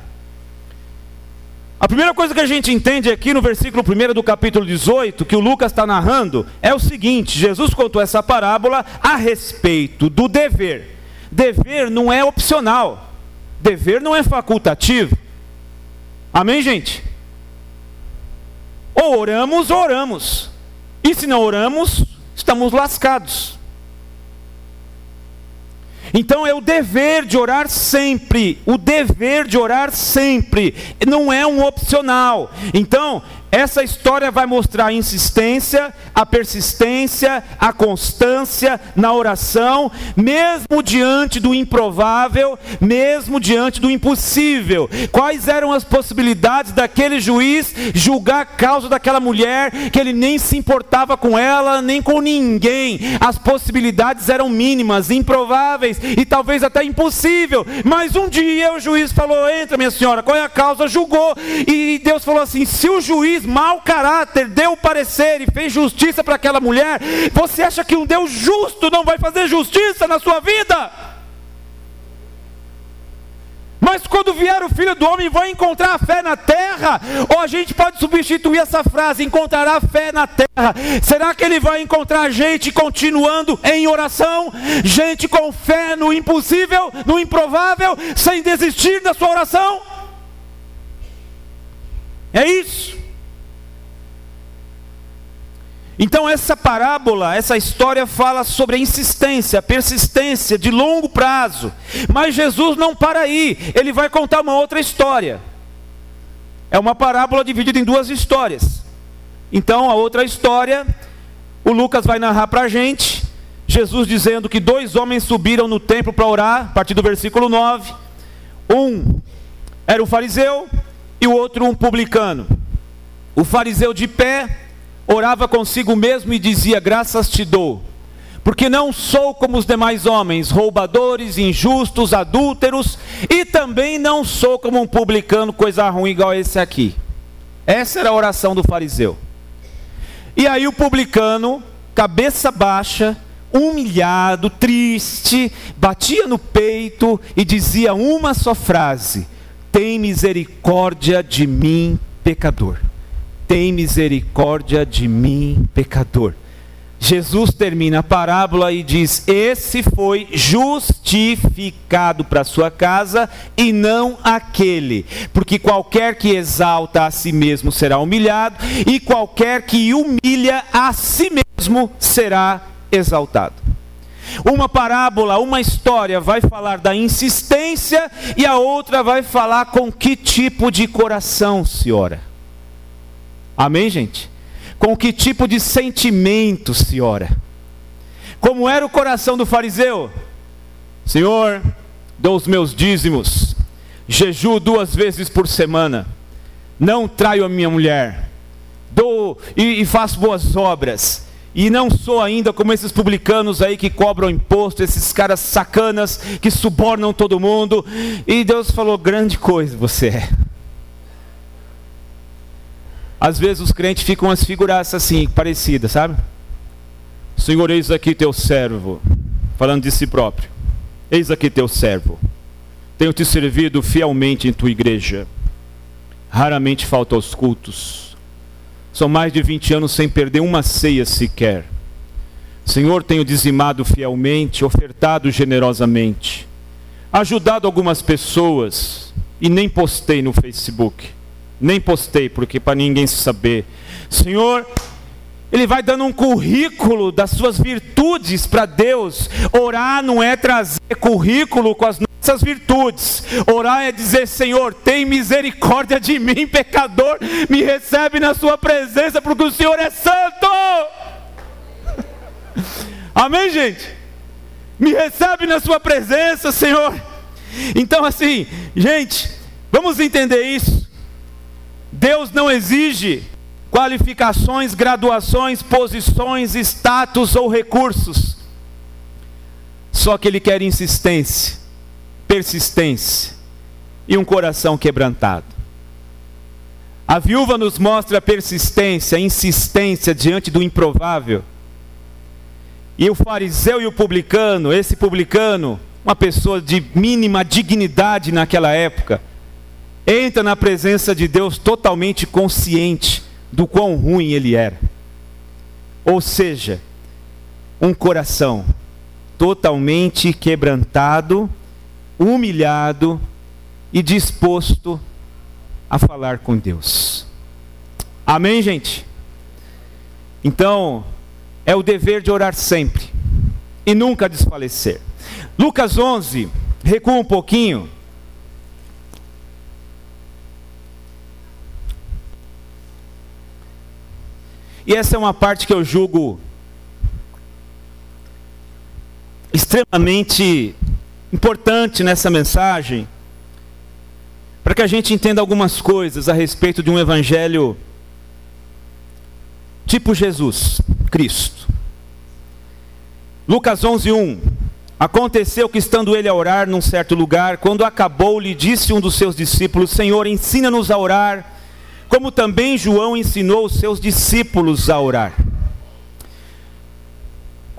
A primeira coisa que a gente entende aqui no versículo 1 do capítulo 18, que o Lucas está narrando, é o seguinte: Jesus contou essa parábola a respeito do dever. Dever não é opcional, dever não é facultativo. Amém, gente? Ou oramos ou oramos, e se não oramos, estamos lascados. Então é o dever de orar sempre, o dever de orar sempre, não é um opcional. Então, essa história vai mostrar a insistência, a persistência, a constância na oração, mesmo diante do improvável, mesmo diante do impossível. Quais eram as possibilidades daquele juiz julgar a causa daquela mulher, que ele nem se importava com ela, nem com ninguém? As possibilidades eram mínimas, improváveis e talvez até impossível. Mas um dia o juiz falou: entra, minha senhora, qual é a causa? Julgou, e Deus falou assim: se o juiz mau caráter deu o parecer e fez justiça para aquela mulher, você acha que um Deus justo não vai fazer justiça na sua vida? Mas quando vier o Filho do Homem, vai encontrar fé na terra? Ou a gente pode substituir essa frase, encontrará fé na terra. Será que ele vai encontrar gente continuando em oração? Gente com fé no impossível, no improvável, sem desistir da sua oração? É isso. Então essa parábola, essa história fala sobre a insistência, a persistência de longo prazo. Mas Jesus não para aí, ele vai contar uma outra história. É uma parábola dividida em duas histórias. Então a outra história, o Lucas vai narrar para a gente, Jesus dizendo que 2 homens subiram no templo para orar, a partir do versículo 9. Um era um fariseu e o outro um publicano. O fariseu de pé orava consigo mesmo e dizia: graças te dou, porque não sou como os demais homens, roubadores, injustos, adúlteros, e também não sou como um publicano, coisa ruim igual esse aqui. Essa era a oração do fariseu. E aí o publicano, cabeça baixa, humilhado, triste, batia no peito e dizia uma só frase: tem misericórdia de mim, pecador. Tem misericórdia de mim, pecador. Jesus termina a parábola e diz: esse foi justificado para sua casa e não aquele, porque qualquer que exalta a si mesmo será humilhado, e qualquer que humilha a si mesmo será exaltado. Uma parábola, uma história vai falar da insistência, e a outra vai falar com que tipo de coração se ora. Amém, gente? Com que tipo de sentimento se ora? Como era o coração do fariseu? Senhor, dou os meus dízimos, jejuo 2 vezes por semana, não traio a minha mulher, dou e faço boas obras, e não sou ainda como esses publicanos aí que cobram imposto, esses caras sacanas que subornam todo mundo. E Deus falou: grande coisa você é. Às vezes os crentes ficam umas figuraças assim, parecidas, sabe? Senhor, eis aqui teu servo, falando de si próprio. Eis aqui teu servo. Tenho te servido fielmente em tua igreja. Raramente falto aos cultos. São mais de 20 anos sem perder uma ceia sequer. Senhor, tenho dizimado fielmente, ofertado generosamente, ajudado algumas pessoas e nem postei no Facebook. Nem postei, porque para ninguém saber. Senhor, ele vai dando um currículo das suas virtudes para Deus. Orar não é trazer currículo com as nossas virtudes. Orar é dizer: Senhor, tem misericórdia de mim, pecador. Me recebe na sua presença, porque o Senhor é santo. Amém, gente? Me recebe na sua presença, Senhor. Então assim, gente, vamos entender isso. Deus não exige qualificações, graduações, posições, status ou recursos. Só que Ele quer insistência, persistência e um coração quebrantado. A viúva nos mostra a persistência, a insistência diante do improvável. E o fariseu e o publicano, esse publicano, uma pessoa de mínima dignidade naquela época, entra na presença de Deus totalmente consciente do quão ruim ele era. Ou seja, um coração totalmente quebrantado, humilhado e disposto a falar com Deus. Amém, gente? Então, é o dever de orar sempre e nunca desfalecer. Lucas 11, recua um pouquinho. E essa é uma parte que eu julgo extremamente importante nessa mensagem, para que a gente entenda algumas coisas a respeito de um evangelho tipo Jesus Cristo. Lucas 11:1. Aconteceu que, estando ele a orar num certo lugar, quando acabou, lhe disse um dos seus discípulos: Senhor, ensina-nos a orar, como também João ensinou os seus discípulos a orar.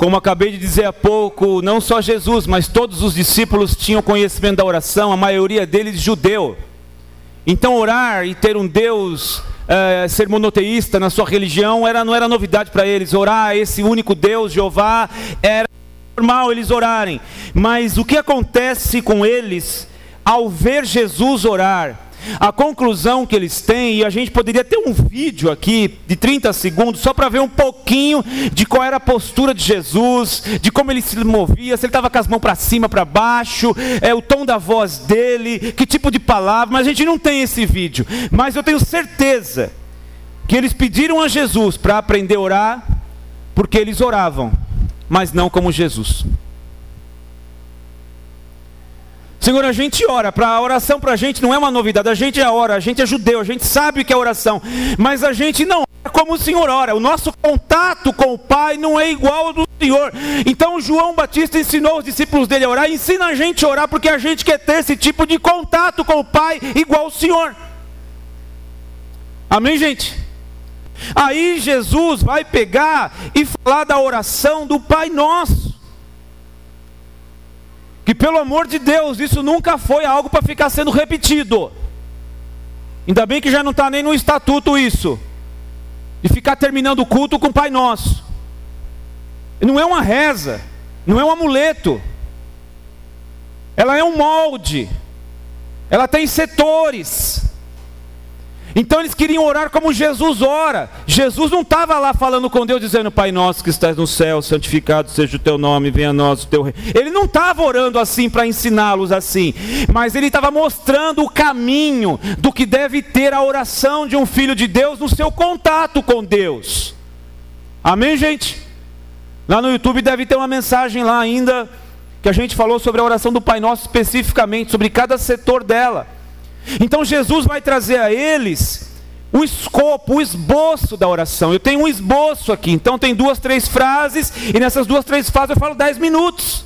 Como acabei de dizer há pouco, não só Jesus, mas todos os discípulos tinham conhecimento da oração, a maioria deles judeu. Então orar e ter um Deus, ser monoteísta na sua religião, não era novidade para eles. Orar a esse único Deus, Jeová, era normal eles orarem. Mas o que acontece com eles ao ver Jesus orar? A conclusão que eles têm, e a gente poderia ter um vídeo aqui de 30 segundos, só para ver um pouquinho de qual era a postura de Jesus, de como ele se movia, se ele estava com as mãos para cima, para baixo, o tom da voz dele, que tipo de palavra, mas a gente não tem esse vídeo. Mas eu tenho certeza que eles pediram a Jesus para aprender a orar, porque eles oravam, mas não como Jesus. Senhor, a gente ora, a oração para a gente não é uma novidade, a gente ora, a gente é judeu, a gente sabe o que é oração, mas a gente não ora como o Senhor ora, o nosso contato com o Pai não é igual ao do Senhor. Então João Batista ensinou os discípulos dele a orar, ensina a gente a orar, porque a gente quer ter esse tipo de contato com o Pai igual ao Senhor. Amém, gente? Aí Jesus vai pegar e falar da oração do Pai Nosso. Que pelo amor de Deus, isso nunca foi algo para ficar sendo repetido. Ainda bem que já não está nem no estatuto isso. De ficar terminando o culto com o Pai Nosso. Não é uma reza, não é um amuleto. Ela é um molde. Ela tem setores. Então eles queriam orar como Jesus ora. Jesus não estava lá falando com Deus, dizendo: Pai nosso que estás no céu, santificado seja o teu nome, venha a nós o teu reino. Ele não estava orando assim para ensiná-los assim, mas ele estava mostrando o caminho do que deve ter a oração de um filho de Deus no seu contato com Deus. Amém, gente? Lá no YouTube deve ter uma mensagem lá ainda, que a gente falou sobre a oração do Pai Nosso especificamente, sobre cada setor dela. Então Jesus vai trazer a eles o escopo, o esboço da oração. Eu tenho um esboço aqui, então tem 2, 3 frases, e nessas 2, 3 frases eu falo 10 minutos.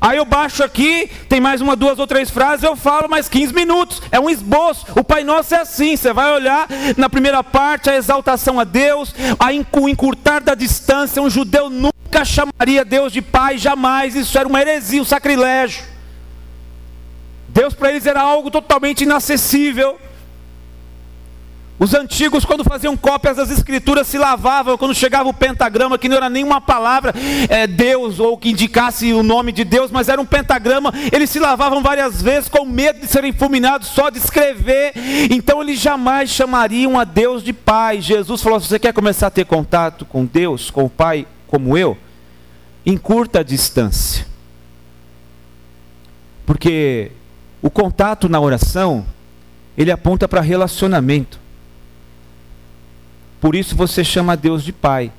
Aí eu baixo aqui, tem mais 1, 2 ou 3 frases, eu falo mais 15 minutos. É um esboço. O Pai Nosso é assim, você vai olhar na primeira parte a exaltação a Deus, o encurtar da distância. Um judeu nunca chamaria Deus de Pai, jamais. Isso era uma heresia, um sacrilégio. Deus para eles era algo totalmente inacessível. Os antigos, quando faziam cópias das escrituras, se lavavam. Quando chegava o pentagrama, que não era nenhuma palavra Deus, ou que indicasse o nome de Deus, mas era um pentagrama, eles se lavavam várias vezes com medo de serem fulminados só de escrever. Então eles jamais chamariam a Deus de Pai. Jesus falou: se você quer começar a ter contato com Deus, com o Pai, como eu, encurta a distância. Porque o contato na oração, ele aponta para relacionamento. Por isso você chama Deus de Pai.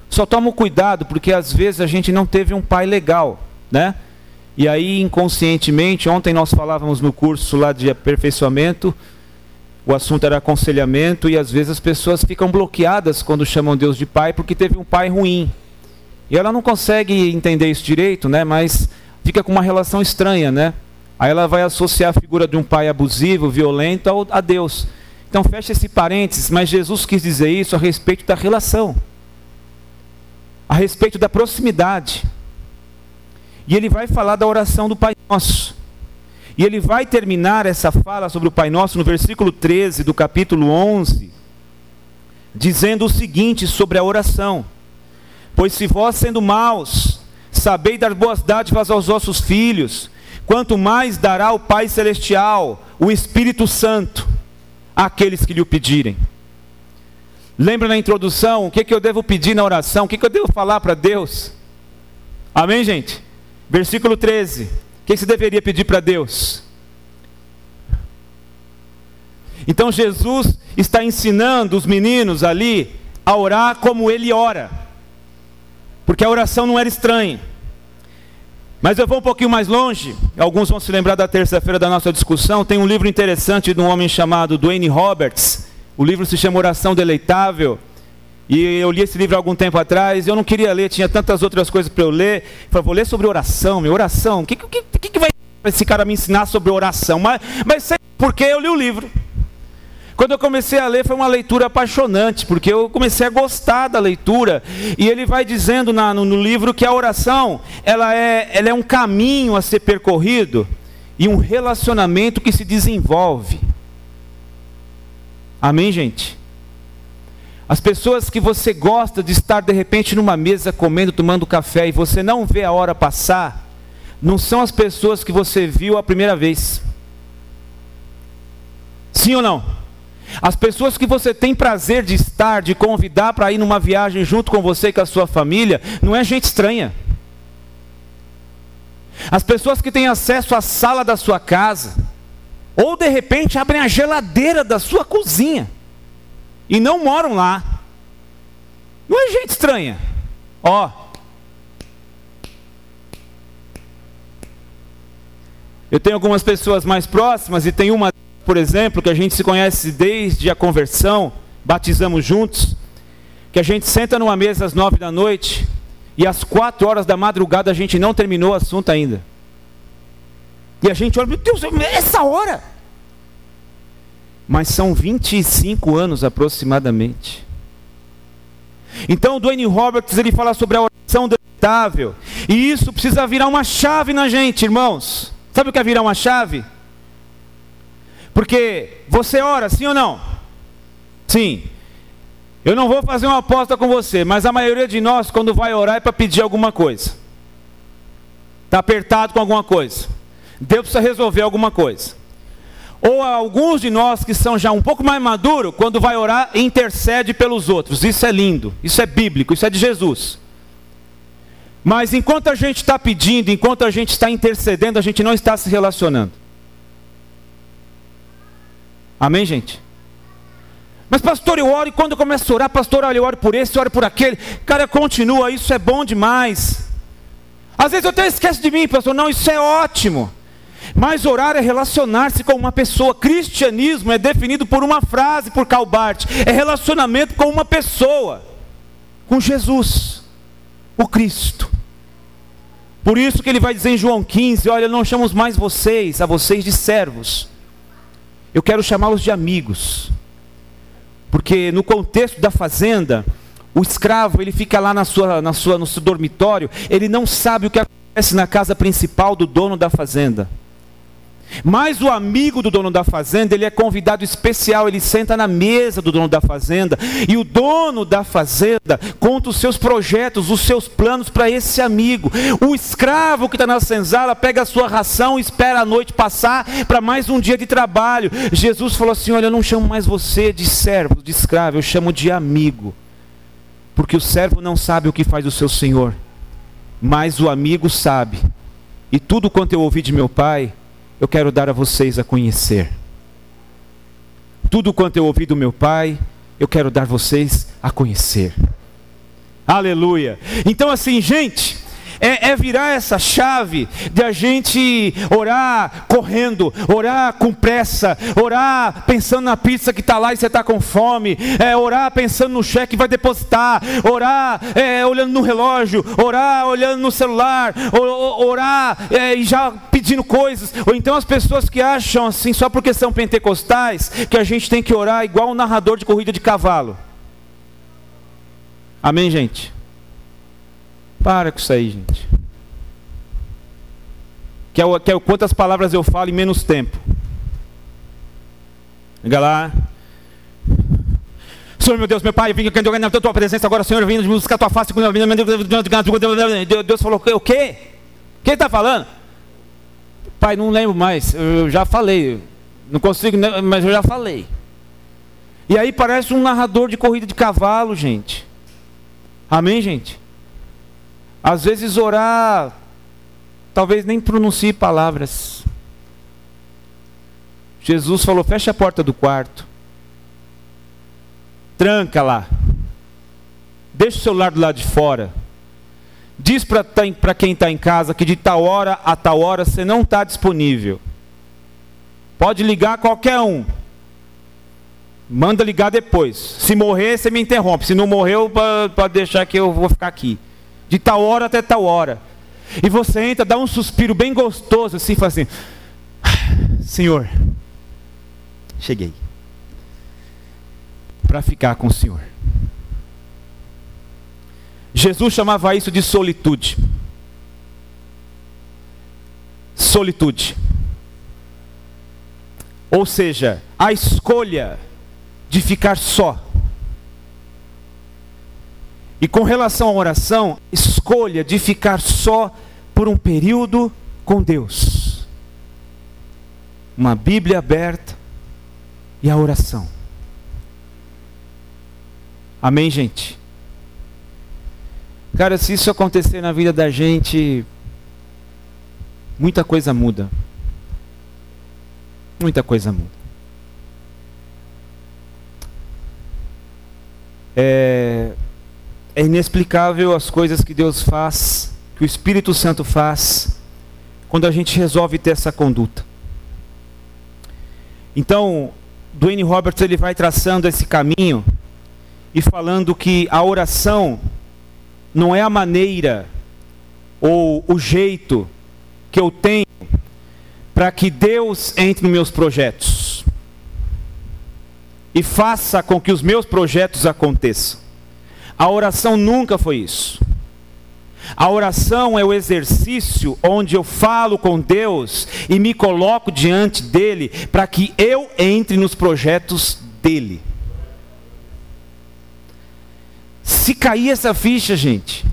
Só toma cuidado, porque às vezes a gente não teve um pai legal, né? E aí inconscientemente, ontem nós falávamos no curso lá de aperfeiçoamento, o assunto era aconselhamento, e às vezes as pessoas ficam bloqueadas quando chamam Deus de Pai, porque teve um pai ruim. E ela não consegue entender isso direito, né? Mas fica com uma relação estranha, né? Aí ela vai associar a figura de um pai abusivo, violento, a Deus. Então fecha esse parênteses, mas Jesus quis dizer isso a respeito da relação, a respeito da proximidade. E ele vai falar da oração do Pai Nosso. E ele vai terminar essa fala sobre o Pai Nosso no versículo 13 do capítulo 11, dizendo o seguinte sobre a oração: pois se vós, sendo maus, sabeis dar boas dádivas aos vossos filhos, quanto mais dará o Pai Celestial, o Espírito Santo, àqueles que lhe o pedirem. Lembra na introdução, o que eu devo pedir na oração? O que eu devo falar para Deus? Amém, gente? Versículo 13. O que você deveria pedir para Deus? Então Jesus está ensinando os meninos ali a orar como ele ora, porque a oração não era estranha. Mas eu vou um pouquinho mais longe. Alguns vão se lembrar da terça-feira da nossa discussão. Tem um livro interessante de um homem chamado Dwayne Roberts. O livro se chama Oração Deleitável. E eu li esse livro há algum tempo atrás. Eu não queria ler, tinha tantas outras coisas para eu ler. Eu falei: vou ler sobre oração, oração. O que vai esse cara me ensinar sobre oração? Mas sei porque eu li o livro. Quando eu comecei a ler, foi uma leitura apaixonante, porque eu comecei a gostar da leitura. E ele vai dizendo no livro que a oração, ela é um caminho a ser percorrido e um relacionamento que se desenvolve. Amém, gente? As pessoas que você gosta de estar de repente numa mesa comendo, tomando café, e você não vê a hora passar, não são as pessoas que você viu a primeira vez. Sim ou não? As pessoas que você tem prazer de estar, de convidar para ir numa viagem junto com você e com a sua família, não é gente estranha. As pessoas que têm acesso à sala da sua casa, ou de repente abrem a geladeira da sua cozinha, e não moram lá, não é gente estranha. Ó, eu tenho algumas pessoas mais próximas, e tem uma, por exemplo, que a gente se conhece desde a conversão, batizamos juntos, que a gente senta numa mesa às 9 da noite, e às 4 horas da madrugada a gente não terminou o assunto ainda. E a gente olha, meu Deus, essa hora! Mas são 25 anos aproximadamente. Então o Dwayne Roberts, ele fala sobre a oração deleitável, e isso precisa virar uma chave na gente, irmãos. Sabe o que é virar uma chave? Porque você ora, sim ou não? Sim. Eu não vou fazer uma aposta com você, mas a maioria de nós, quando vai orar, é para pedir alguma coisa. Está apertado com alguma coisa. Deus precisa resolver alguma coisa. Ou alguns de nós que são já um pouco mais maduros, quando vai orar, intercede pelos outros. Isso é lindo, isso é bíblico, isso é de Jesus. Mas enquanto a gente está pedindo, enquanto a gente está intercedendo, a gente não está se relacionando. Amém, gente? Mas pastor, eu oro, e quando eu começo a orar, pastor, olha, eu oro por esse, eu oro por aquele. Cara, continua, isso é bom demais. Às vezes eu até esqueço de mim, pastor, não, isso é ótimo. Mas orar é relacionar-se com uma pessoa. Cristianismo é definido por uma frase, por Karl Barth. É relacionamento com uma pessoa, com Jesus, o Cristo. Por isso que ele vai dizer em João 15, olha, não chamamos mais vocês, a vocês de servos. Eu quero chamá-los de amigos. Porque no contexto da fazenda, o escravo, ele fica lá no seu dormitório, ele não sabe o que acontece na casa principal do dono da fazenda. Mas o amigo do dono da fazenda, ele é convidado especial, ele senta na mesa do dono da fazenda, e o dono da fazenda conta os seus projetos, os seus planos para esse amigo. O escravo que está na senzala pega a sua ração e espera a noite passar para mais um dia de trabalho. Jesus falou assim, olha, eu não chamo mais você de servo, de escravo, eu chamo de amigo. Porque o servo não sabe o que faz o seu senhor, mas o amigo sabe. E tudo quanto eu ouvi de meu pai, eu quero dar a vocês a conhecer. Tudo quanto eu ouvi do meu pai, eu quero dar vocês a conhecer. Aleluia. Então assim, gente, é virar essa chave de a gente orar correndo, orar com pressa, orar pensando na pizza que está lá e você está com fome, orar pensando no cheque que vai depositar, orar olhando no relógio, orar olhando no celular, orar e já pedindo coisas. Ou então as pessoas que acham assim, só porque são pentecostais, que a gente tem que orar igual um narrador de corrida de cavalo. Amém, gente? Para com isso aí, gente. Quer quantas palavras eu falo em menos tempo. Liga lá. Senhor, meu Deus, meu Pai, eu vim aqui na tua presença agora, Senhor, eu vim buscar a tua face. Deus falou, o quê? Quem está falando? Pai, não lembro mais, eu já falei. Não consigo, mas eu já falei. E aí parece um narrador de corrida de cavalo, gente. Amém, gente? Às vezes orar, talvez nem pronuncie palavras. Jesus falou, fecha a porta do quarto. Tranca lá. Deixa o celular do lado de fora. Diz para quem está em casa que de tal hora a tal hora você não está disponível. Pode ligar a qualquer um. Manda ligar depois. Se morrer, você me interrompe. Se não morreu, pode deixar que eu vou ficar aqui. De tal hora até tal hora. E você entra, dá um suspiro bem gostoso assim, fala assim, Senhor, cheguei. para ficar com o Senhor. Jesus chamava isso de solitude. Solitude. Ou seja, a escolha de ficar só. E com relação à oração, escolha de ficar só por um período com Deus. Uma Bíblia aberta e a oração. Amém, gente? Cara, se isso acontecer na vida da gente, muita coisa muda. Muita coisa muda. É inexplicável as coisas que Deus faz, que o Espírito Santo faz, quando a gente resolve ter essa conduta. Então, Dwayne Roberts ele vai traçando esse caminho e falando que a oração não é a maneira ou o jeito que eu tenho para que Deus entre nos meus projetos e faça com que os meus projetos aconteçam. A oração nunca foi isso. A oração é o exercício onde eu falo com Deus e me coloco diante dele para que eu entre nos projetos dele. Se cair essa ficha, gente,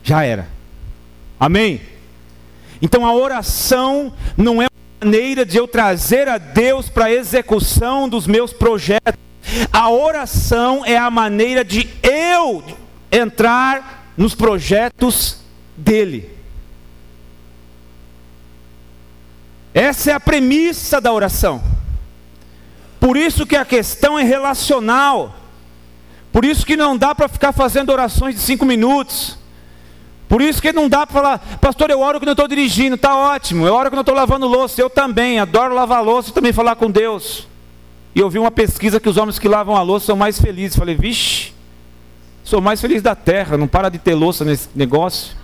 já era. Amém? Então a oração não é uma maneira de eu trazer a Deus para a execução dos meus projetos. A oração é a maneira de eu entrar nos projetos dele. Essa é a premissa da oração. Por isso que a questão é relacional. Por isso que não dá para ficar fazendo orações de 5 minutos. Por isso que não dá para falar, pastor, eu oro quando eu estou dirigindo, está ótimo. Eu oro quando eu estou lavando louça, eu também, adoro lavar louça e também falar com Deus. E eu vi uma pesquisa que os homens que lavam a louça são mais felizes. Falei, vixe, sou mais feliz da terra, não para de ter louça nesse negócio.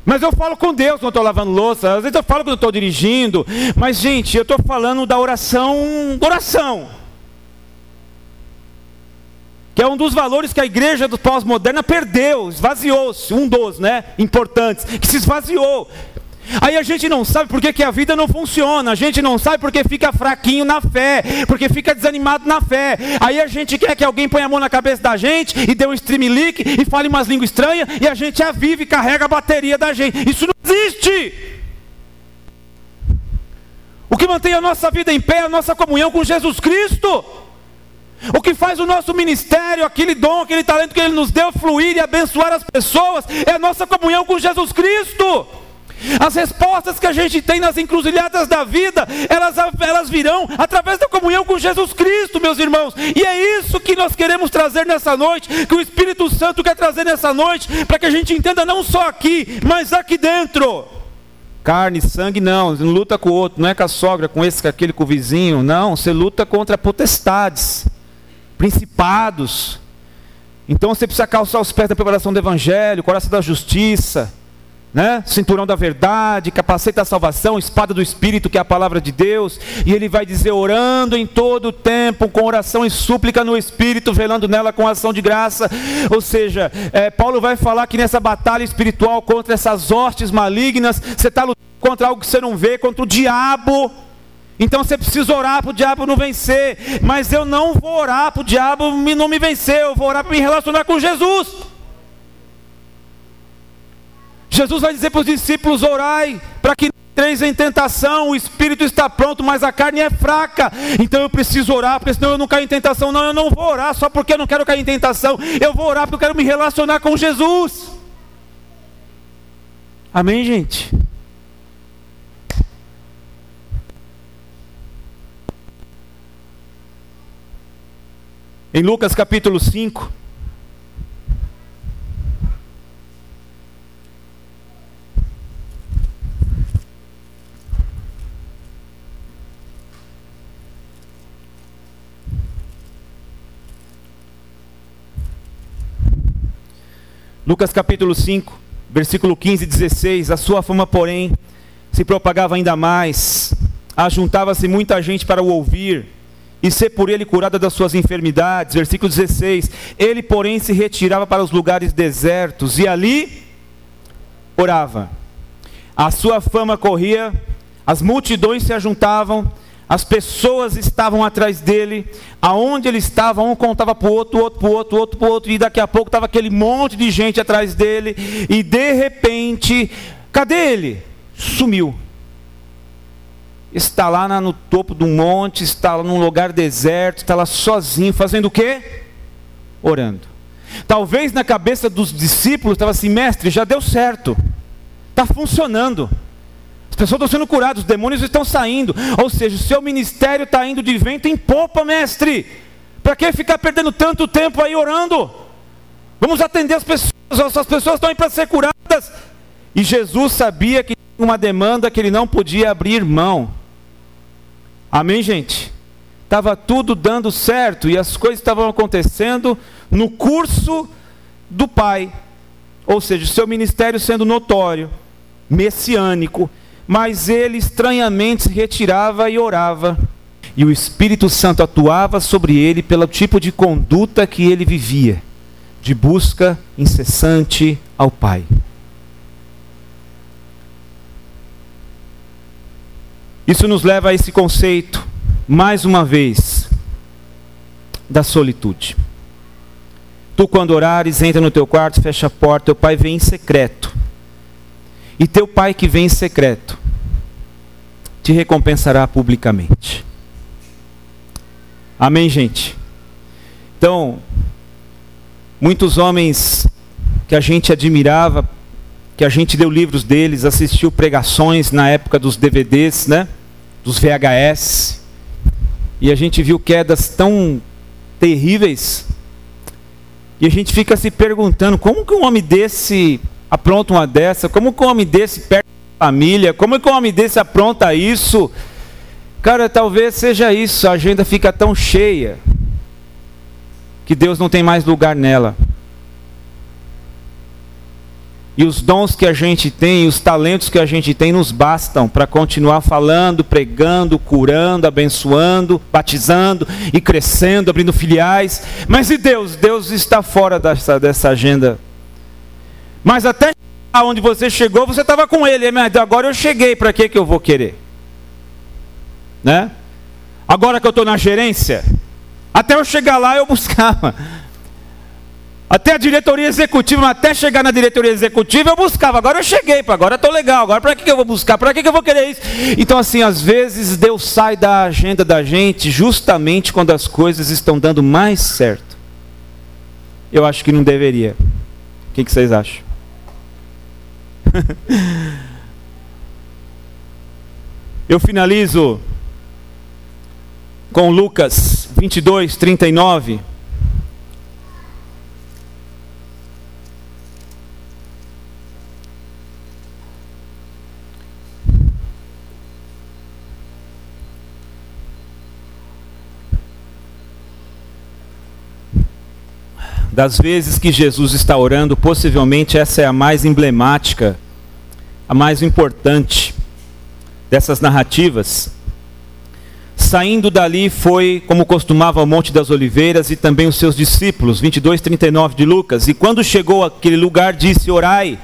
Mas eu falo com Deus quando eu estou lavando louça, às vezes eu falo quando eu estou dirigindo. Mas gente, eu estou falando da oração, que é um dos valores que a igreja do pós-moderna perdeu, esvaziou-se, um dos, importantes, que se esvaziou. Aí a gente não sabe porque que a vida não funciona, a gente não sabe porque fica fraquinho na fé, porque fica desanimado na fé. Aí a gente quer que alguém ponha a mão na cabeça da gente e dê um streamlink e fale umas línguas estranhas e a gente aviva e carrega a bateria da gente. Isso não existe. O que mantém a nossa vida em pé é a nossa comunhão com Jesus Cristo. O que faz o nosso ministério, aquele dom, aquele talento que Ele nos deu, fluir e abençoar as pessoas, é a nossa comunhão com Jesus Cristo. As respostas que a gente tem nas encruzilhadas da vida, elas virão através da comunhão com Jesus Cristo, meus irmãos. E é isso que nós queremos trazer nessa noite, que o Espírito Santo quer trazer nessa noite, para que a gente entenda não só aqui, mas aqui dentro. Carne, sangue, não, você não luta com o outro, não é com a sogra, com esse, com aquele, com o vizinho, não, você luta contra potestades, principados. Então você precisa calçar os pés da preparação do Evangelho, coração da justiça, cinturão da verdade, capacete da salvação, espada do Espírito, que é a palavra de Deus. E ele vai dizer, orando em todo o tempo, com oração e súplica no Espírito, velando nela com ação de graça. Ou seja, Paulo vai falar que nessa batalha espiritual contra essas hostes malignas, você está lutando contra algo que você não vê, contra o diabo. Então você precisa orar para o diabo não vencer. Mas eu não vou orar para o diabo não me vencer, eu vou orar para me relacionar com Jesus. Jesus vai dizer para os discípulos, orai para que não entreis em tentação, o espírito está pronto, mas a carne é fraca. Então eu preciso orar, porque senão eu não caio em tentação. Não, eu não vou orar só porque eu não quero cair em tentação, eu vou orar porque eu quero me relacionar com Jesus. Amém, gente? Em Lucas capítulo 5, Lucas capítulo 5, versículo 15 e 16, a sua fama, porém, se propagava ainda mais, ajuntava-se muita gente para o ouvir, e ser por ele curada das suas enfermidades. Versículo 16, ele porém se retirava para os lugares desertos, e ali orava. A sua fama corria, as multidões se ajuntavam, as pessoas estavam atrás dele, aonde ele estava, um contava para o outro, outro para o outro, outro para o outro, e daqui a pouco estava aquele monte de gente atrás dele, e de repente, cadê ele? Sumiu. Está lá no topo de um monte, está lá num lugar deserto, está lá sozinho, fazendo o quê? Orando. Talvez na cabeça dos discípulos estava assim: mestre, já deu certo, está funcionando. As pessoas estão sendo curadas, os demônios estão saindo. Ou seja, o seu ministério está indo de vento em popa, mestre. Para que ficar perdendo tanto tempo aí orando? Vamos atender as pessoas estão aí para ser curadas. E Jesus sabia que tinha uma demanda que ele não podia abrir mão. Amém, gente? Estava tudo dando certo e as coisas estavam acontecendo no curso do Pai. Ou seja, o seu ministério sendo notório, messiânico, mas ele estranhamente se retirava e orava. E o Espírito Santo atuava sobre ele pelo tipo de conduta que ele vivia, de busca incessante ao Pai. Isso nos leva a esse conceito, mais uma vez, da solitude. Tu, quando orares, entra no teu quarto, fecha a porta, teu Pai vem em secreto. E teu Pai que vem em secreto te recompensará publicamente. Amém, gente? Então, muitos homens que a gente admirava, que a gente leu livros deles, assistiu pregações na época dos DVDs, né? Dos VHS, e a gente viu quedas tão terríveis, e a gente fica se perguntando: como que um homem desse apronta uma dessa? Como que um homem desse perde a família? Como que um homem desse apronta isso? Cara, talvez seja isso, a agenda fica tão cheia, que Deus não tem mais lugar nela. E os dons que a gente tem, os talentos que a gente tem nos bastam para continuar falando, pregando, curando, abençoando, batizando e crescendo, abrindo filiais. Mas e Deus? Deus está fora dessa agenda. Mas até onde você chegou, você estava com Ele. Mas agora eu cheguei, para que eu vou querer? Né? Agora que eu estou na gerência, até eu chegar lá eu buscava. Até a diretoria executiva, até chegar na diretoria executiva eu buscava. Agora eu cheguei, agora estou legal. Agora para que eu vou buscar? Para que eu vou querer isso? Então assim, às vezes Deus sai da agenda da gente justamente quando as coisas estão dando mais certo. Eu acho que não deveria. O que vocês acham? Eu finalizo com Lucas 22, 39. Das vezes que Jesus está orando, possivelmente essa é a mais emblemática, a mais importante dessas narrativas. Saindo dali foi, como costumava, ao Monte das Oliveiras e também os seus discípulos, 22:39 de Lucas. E quando chegou àquele lugar, disse: orai,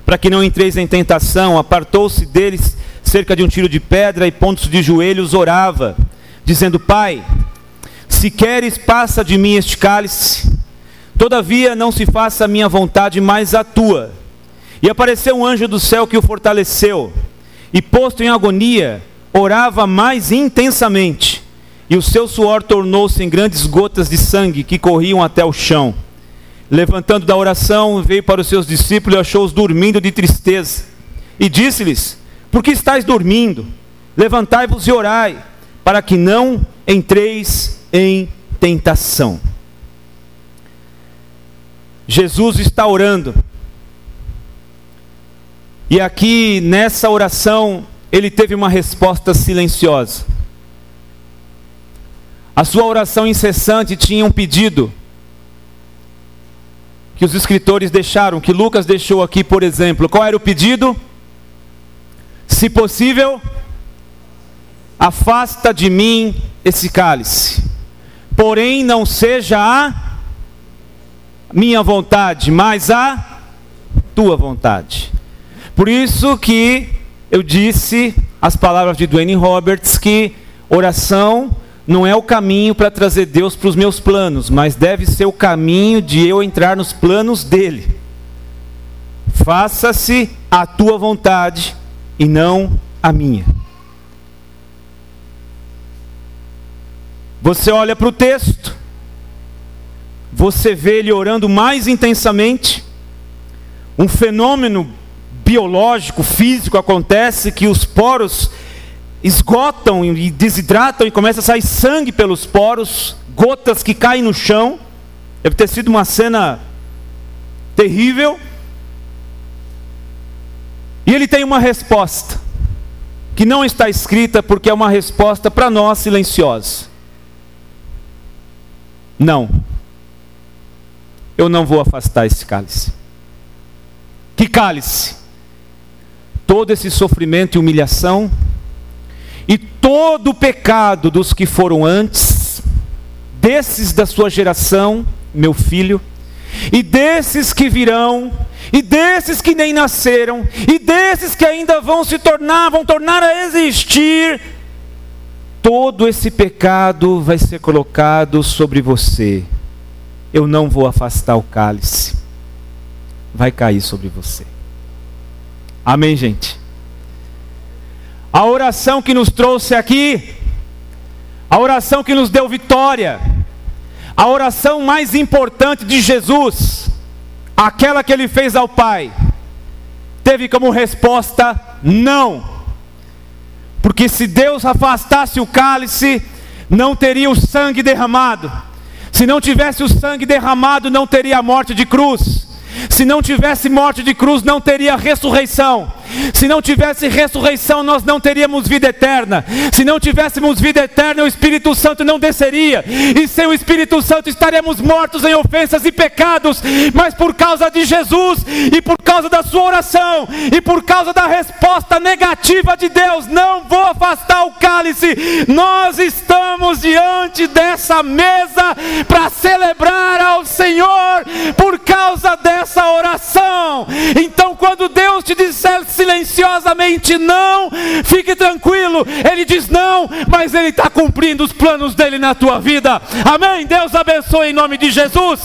para que não entreis em tentação. Apartou-se deles cerca de um tiro de pedra e, pondo-se de joelhos, orava, dizendo: Pai, se queres, passa de mim este cálice. Todavia não se faça a minha vontade, mas a tua. E apareceu um anjo do céu que o fortaleceu. E posto em agonia, orava mais intensamente. E o seu suor tornou-se em grandes gotas de sangue que corriam até o chão. Levantando da oração, veio para os seus discípulos e achou-os dormindo de tristeza. E disse-lhes: por que estáis dormindo? Levantai-vos e orai, para que não entreis em tentação. Jesus está orando. E aqui nessa oração ele teve uma resposta silenciosa. A sua oração incessante tinha um pedido que os escritores deixaram, que Lucas deixou aqui, por exemplo. Qual era o pedido? Se possível, afasta de mim esse cálice. Porém, não seja a minha vontade, mas a tua vontade. Por isso que eu disse as palavras de Dwayne Roberts, que oração não é o caminho para trazer Deus para os meus planos, mas deve ser o caminho de eu entrar nos planos dele. Faça-se a tua vontade e não a minha. Você olha para o texto, você vê ele orando mais intensamente. Um fenômeno biológico, físico acontece, que os poros esgotam e desidratam e começa a sair sangue pelos poros, gotas que caem no chão. Deve ter sido uma cena terrível. E ele tem uma resposta, que não está escrita porque é uma resposta para nós silenciosa. Não, eu não vou afastar esse cálice. Que cálice? Todo esse sofrimento e humilhação, e todo o pecado dos que foram antes, desses da sua geração, meu filho, e desses que virão, e desses que nem nasceram, e desses que ainda vão tornar a existir, todo esse pecado vai ser colocado sobre você. Eu não vou afastar o cálice, vai cair sobre você. Amém, gente? A oração que nos trouxe aqui, a oração que nos deu vitória, a oração mais importante de Jesus, aquela que ele fez ao Pai, teve como resposta não. Porque se Deus afastasse o cálice, não teria o sangue derramado. Se não tivesse o sangue derramado, não teria a morte de cruz. Se não tivesse morte de cruz, não teria ressurreição. Se não tivesse ressurreição, nós não teríamos vida eterna. Se não tivéssemos vida eterna, o Espírito Santo não desceria. E sem o Espírito Santo estaremos mortos em ofensas e pecados. Mas por causa de Jesus, e por causa da sua oração, e por causa da resposta negativa de Deus, não vou afastar o cálice. Nós estamos diante dessa mesa para celebrar ao Senhor por causa dessa oração. Então, quando Deus te disser silenciosamente não, fique tranquilo, Ele diz não, mas Ele está cumprindo os planos dEle na tua vida. Amém? Deus abençoe em nome de Jesus.